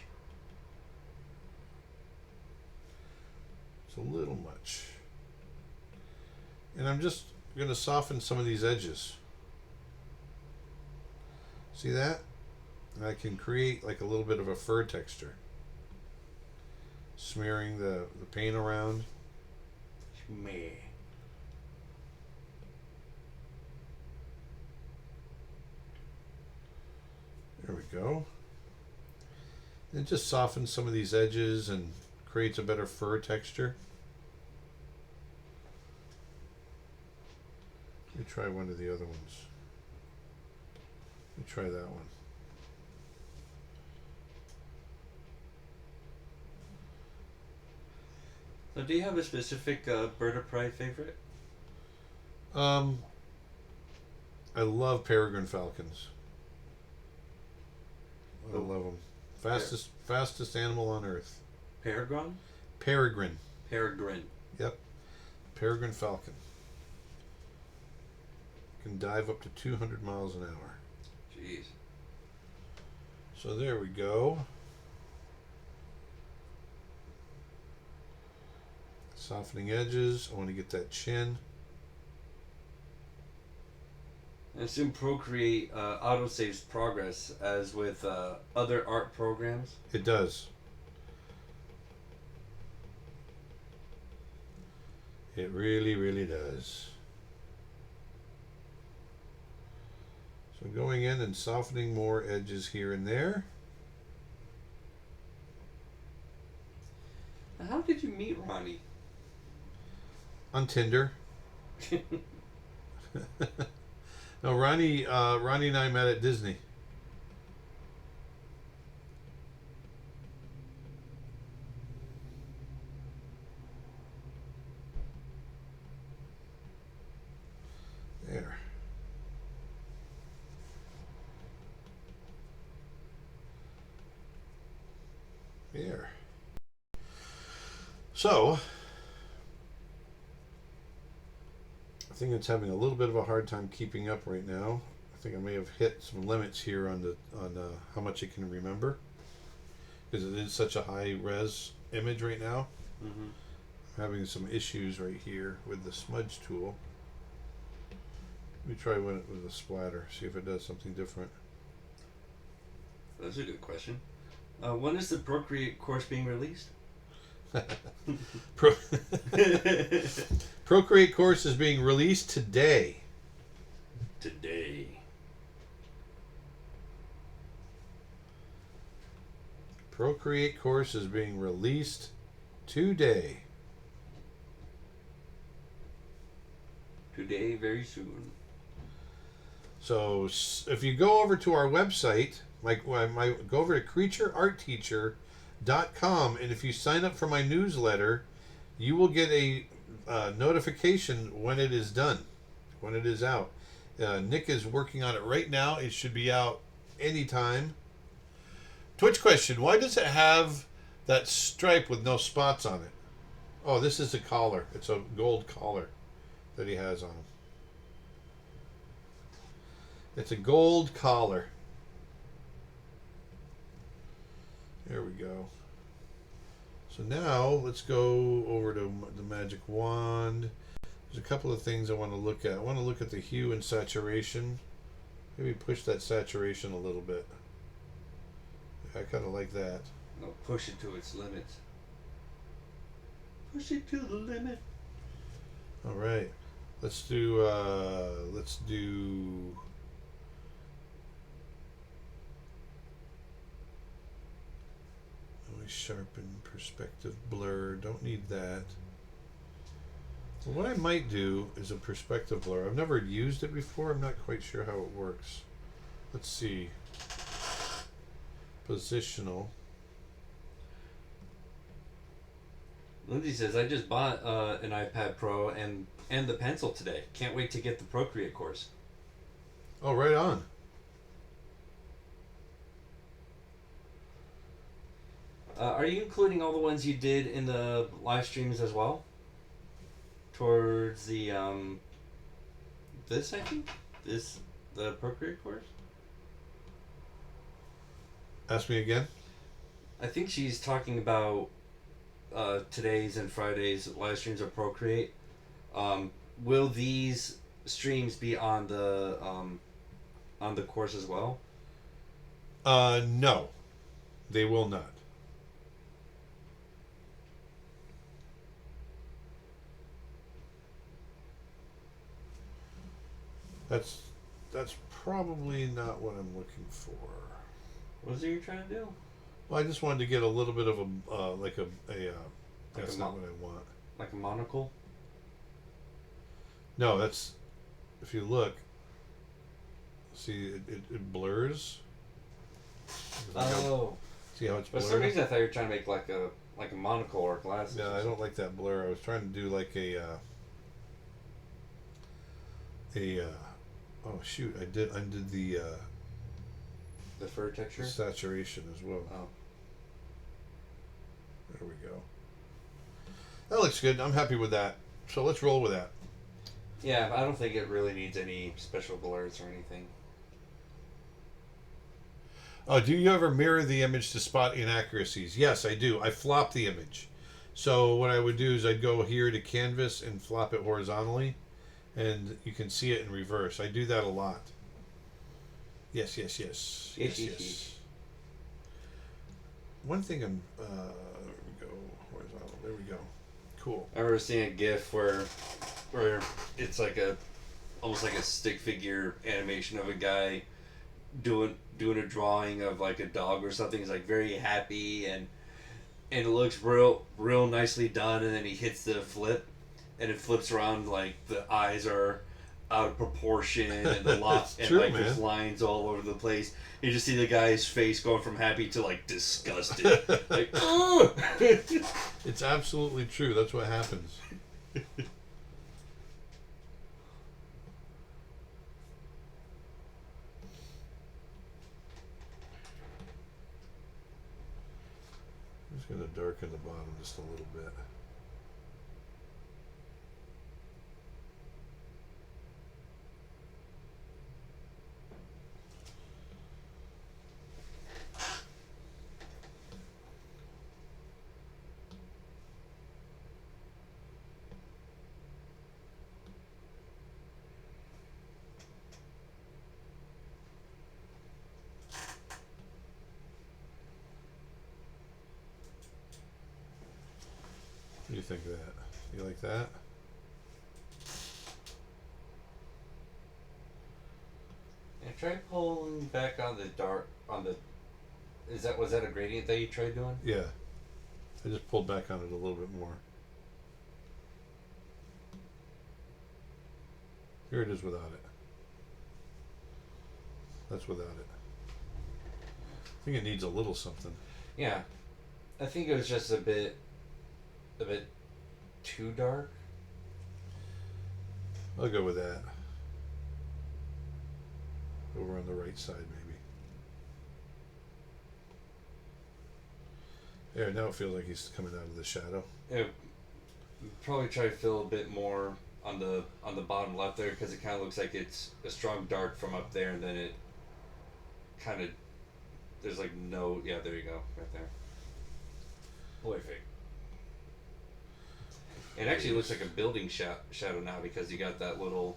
It's a little much. And I'm just going to soften some of these edges. See that? And I can create like a little bit of a fur texture. Smearing the paint around. Smear. There we go. It just softens some of these edges and creates a better fur texture. Let me try one of the other ones. Let me try that one. So do you have a specific bird of prey favorite? I love peregrine falcons. I love them. Fastest animal on earth. Peregrine? Peregrine. Peregrine. Yep. Peregrine falcon. Can dive up to 200 miles an hour. Jeez. So there we go. Softening edges. I want to get that chin. I assume Procreate autosaves progress as with other art programs. It does. It really, really does. So going in and softening more edges here and there. How did you meet Ronnie? On Tinder. No, Ronnie and I met at Disney. There. There. So, I think it's having a little bit of a hard time keeping up right now. I think I may have hit some limits here on how much it can remember, because it is such a high res image right now. Mm-hmm. I'm having some issues right here with the smudge tool. Let me try one with a splatter, see if it does something different. That's a good question. When is the Procreate course being released? Procreate course is being released today. Today. Procreate course is being released today. Today, very soon. So if you go over to our website, go over to creatureartteacher.com, and if you sign up for my newsletter, you will get a notification when it is done, when it is out. Nick is working on it right now. It should be out anytime. Twitch question: why does it have that stripe with no spots on it? Oh, this is a collar. It's a gold collar that he has on him. It's a gold collar. There we go. So now let's go over to the magic wand. There's a couple of things I want to look at. I want to look at the hue and saturation. Maybe push that saturation a little bit. I kind of like that. No, push it to its limits. Push it to the limit. All right. Let's do always sharpen, perspective, blur. Don't need that. Well, what I might do is a perspective blur. I've never used it before. I'm not quite sure how it works. Let's see. Positional. Lindsay says, I just bought an iPad Pro and the pencil today. Can't wait to get the Procreate course. Oh, right on. Are you including all the ones you did in the live streams as well? Towards the this I think the Procreate course. Ask me again. I think she's talking about today's and Friday's live streams of Procreate. Will these streams be on the course as well? No, they will not. That's probably not what I'm looking for. What is it you're trying to do? Well, I just wanted to get a little bit of a like a that's a not what I want. Like a monocle? No, that's if you look. See, it blurs. Oh. See how it's For blurred? some reason I thought you were trying to make like a monocle or glasses. No, or I don't something. like that blur. I was trying to do like a oh shoot, I undid the The fur texture? saturation as well. Oh. There we go. That looks good. I'm happy with that. So let's roll with that. Yeah, I don't think it really needs any special blurs or anything. Do you ever mirror the image to spot inaccuracies? Yes, I do. I flop the image. So what I would do is I'd go here to canvas and flop it horizontally, and you can see it in reverse. I do that a lot. Yes. One thing I'm there we go, horizontal. There we go. Cool. I remember seeing a GIF where it's like almost like a stick figure animation of a guy doing a drawing of like a dog or something. He's like very happy and it looks real nicely done, and then he hits the flip and it flips around, like the eyes are out of proportion and the and true, like man. there's lines all over the place. You just see the guy's face going from happy to like disgusted. Like, oh! It's absolutely true. That's what happens. I'm just going to darken the bottom just a little bit. What do you think of that? You like that? And try pulling back on the dark was that a gradient that you tried doing? Yeah. I just pulled back on it a little bit more. Here it is without it. That's without it. I think it needs a little something. Yeah. I think it was just a bit too dark. I'll go with that. Over on the right side, maybe. There, now it feels like he's coming out of the shadow. Yeah, probably try to fill a bit more on the bottom left there, because it kind of looks like it's a strong dark from up there, and then it kind of there's like no there you go right there. Perfect. It actually looks like a building shadow now, because you got that little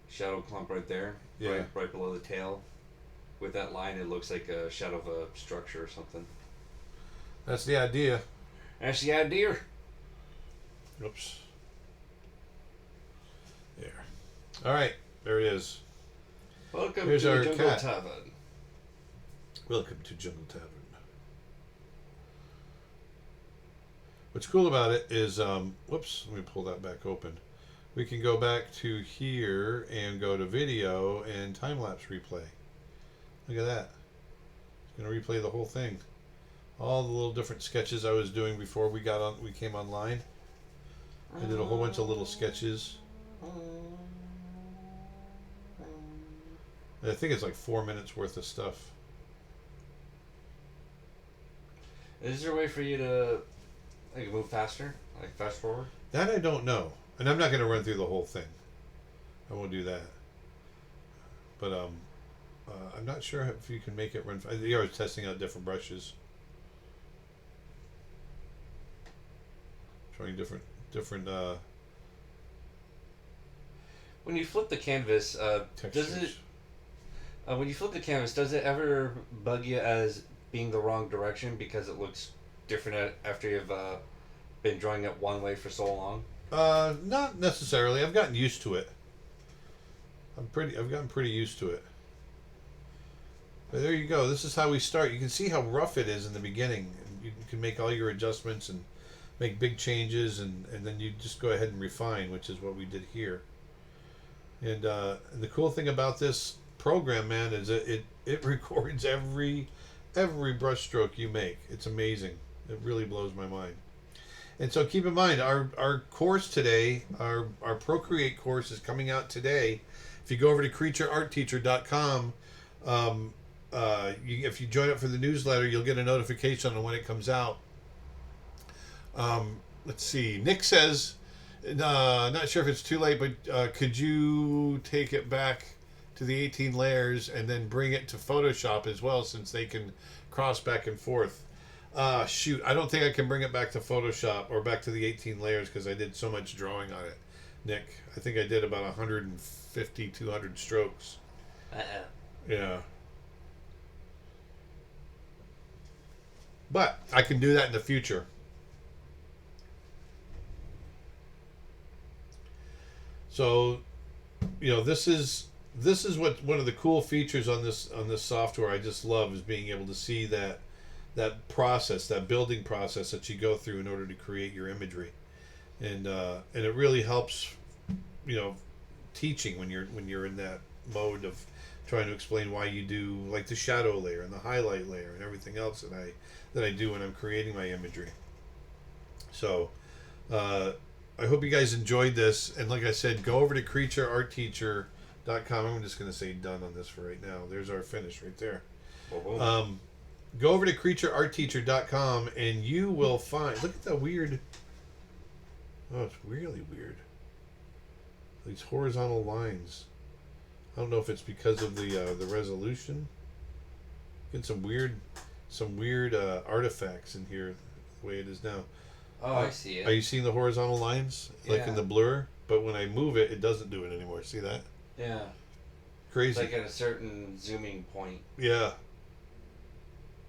shadow clump right there, Yeah. right below the tail. With that line, it looks like a shadow of a structure or something. That's the idea. That's the idea. Oops. There. All right, there it is. Welcome Here's to our the Jungle cat. Tavern. Welcome to Jungle Tavern. What's cool about it is, whoops, let me pull that back open. We can go back to here and go to video and time-lapse replay. Look at that. It's going to replay the whole thing. all the little different sketches I was doing before we came online. I did a whole bunch of little sketches. I think it's like 4 minutes worth of stuff. Is there a way for you to like move faster, like fast forward? That I don't know, and I'm not going to run through the whole thing. I won't do that. But I'm not sure if you can make it run. I was testing out different brushes, trying different. When you flip the canvas, Textures. does it? When you flip the canvas, does it ever bug you as being the wrong direction because it looks different after you've been drawing it one way for so long? Not necessarily. I've gotten used to it. I've gotten pretty used to it. But there you go. This is how we start. You can see how rough it is in the beginning. You can make all your adjustments and make big changes, and then you just go ahead and refine, which is what we did here. And the cool thing about this program, man, is it records every brush stroke you make. It's amazing. It really blows my mind. And so keep in mind, our course today, our Procreate course is coming out today. If you go over to creatureartteacher.com, if you join up for the newsletter, you'll get a notification on when it comes out. Let's see. Nick says, not sure if it's too late, but could you take it back to the 18 layers and then bring it to Photoshop as well, since they can cross back and forth? Shoot, I don't think I can bring it back to Photoshop or back to the 18 layers because I did so much drawing on it, Nick. I think I did about 150, 200 strokes. Yeah. But I can do that in the future. So, this is what one of the cool features on this software I just love, is being able to see that process, that building process that you go through in order to create your imagery, and it really helps, teaching when you're in that mode of trying to explain why you do like the shadow layer and the highlight layer and everything else that I do when I'm creating my imagery. So I hope you guys enjoyed this, and like I said, go over to creatureartteacher.com. I'm just going to say done on this for right now. There's our finish right there. Go over to creatureartteacher.com and you will find, look at that weird, it's really weird, these horizontal lines. I don't know if it's because of the resolution. Get some weird artifacts in here the way it is now. Oh, I see it. Are you seeing the horizontal lines like in the blur? But when I move it, it doesn't do it anymore. See that? Yeah. Crazy. It's like at a certain zooming point. Yeah.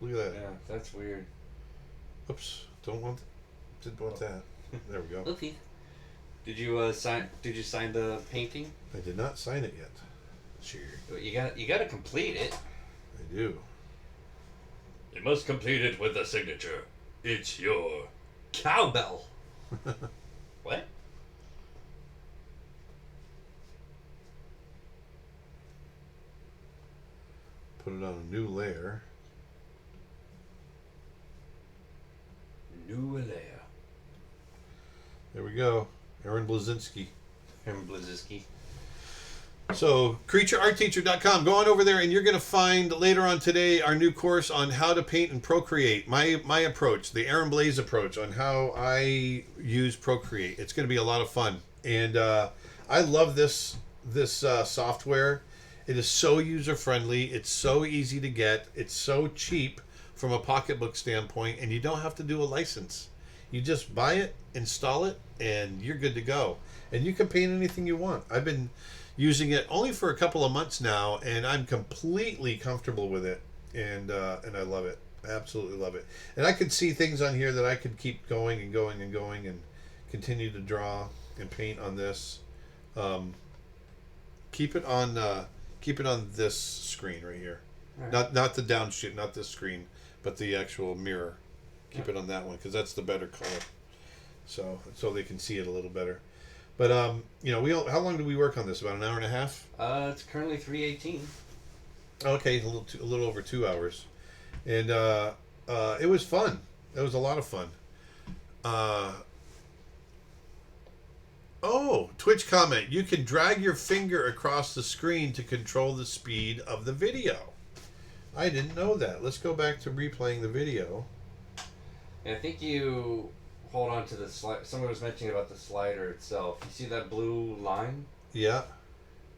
Look at that. Yeah, that's weird. Oops! Didn't want that. There we go. Oopsie. Did you sign the painting? I did not sign it yet. Sure. You got to complete it. I do. You must complete it with a signature. It's your cowbell. What? Put it on a new layer. New layer. There we go. Aaron Blazinski. Blazinski. So, creatureartteacher.com. Go on over there and you're going to find later on today our new course on how to paint and Procreate. My approach, the Aaron Blaise approach on how I use Procreate. It's going to be a lot of fun. And I love this software. It is so user-friendly. It's so easy to get. It's so cheap from a pocketbook standpoint. And you don't have to do a license. You just buy it, install it, and you're good to go. And you can paint anything you want. I've been using it only for a couple of months now, and I'm completely comfortable with it, and I love it. I absolutely love it. And I could see things on here that I could keep going and going and going and continue to draw and paint on this. Keep it on this screen right here. Right. Not the downshoot, not this screen, but the actual mirror. Keep it on that one because that's the better color. So they can see it a little better. But how long did we work on this? About an hour and a half? It's currently 3:18. Okay, a little over 2 hours, and it was fun. It was a lot of fun. Twitch comment. You can drag your finger across the screen to control the speed of the video. I didn't know that. Let's go back to replaying the video. And I think you hold on to the slide. Someone was mentioning about the slider itself. You see that blue line? Yeah.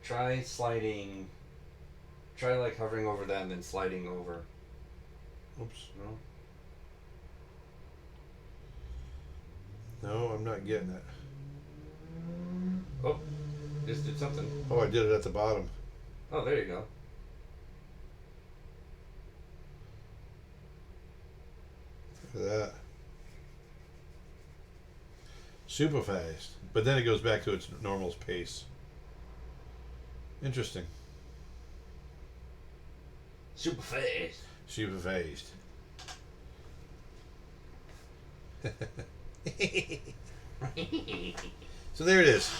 Try sliding. Try like hovering over that and then sliding over. Oops. No? No, I'm not getting it. Oh, just did something. Oh, I did it at the bottom. Oh, there you go. Look at that. Super fast. But then it goes back to its normal pace. Interesting. Super fast. Super fast. So there it is.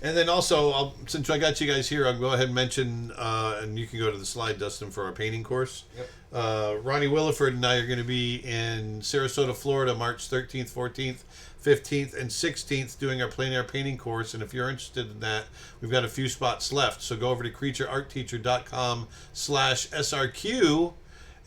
And then also, since I got you guys here, I'll go ahead and mention, and you can go to the slide, Dustin, for our painting course. Yep. Ronnie Williford and I are going to be in Sarasota, Florida, March 13th, 14th, 15th, and 16th doing our plein air painting course. And if you're interested in that, we've got a few spots left. So go over to creatureartteacher.com/SRQ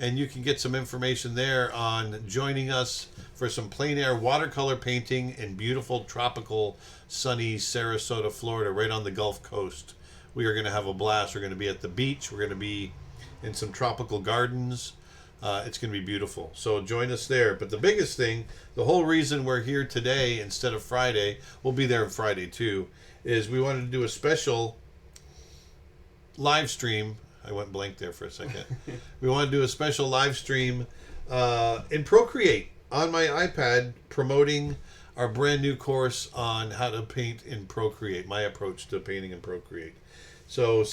and you can get some information there on joining us for some plein air watercolor painting in beautiful, tropical, sunny Sarasota, Florida, right on the Gulf Coast. We are going to have a blast. We're going to be at the beach. We're going to be in some tropical gardens. It's going to be beautiful. So join us there. But the biggest thing, the whole reason we're here today instead of Friday, we'll be there on Friday too, is we wanted to do a special live stream. I went blank there for a second. We want to do a special live stream in Procreate on my iPad promoting our brand new course on how to paint in Procreate, my approach to painting in Procreate. So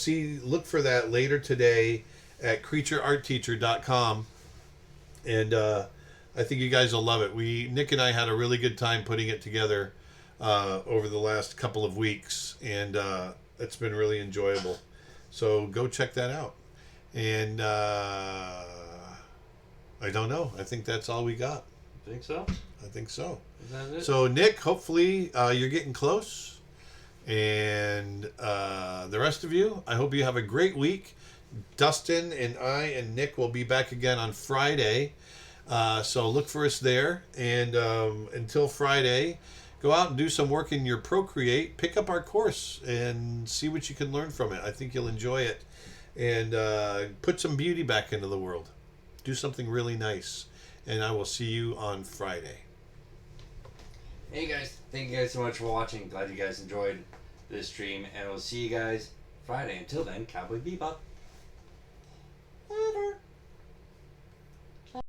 look for that later today at creatureartteacher.com. And I think you guys will love it. Nick and I had a really good time putting it together over the last couple of weeks, and it's been really enjoyable. So go check that out. And I don't know. I think that's all we got. Think so? I think so. Is that it? So Nick, hopefully you're getting close. And the rest of you, I hope you have a great week. Dustin and I and Nick will be back again on Friday. So look for us there. And until Friday, go out and do some work in your Procreate. Pick up our course and see what you can learn from it. I think you'll enjoy it. And put some beauty back into the world. Do something really nice. And I will see you on Friday. Hey guys, thank you guys so much for watching. Glad you guys enjoyed this stream. And we'll see you guys Friday. Until then, Cowboy Bebop. Later.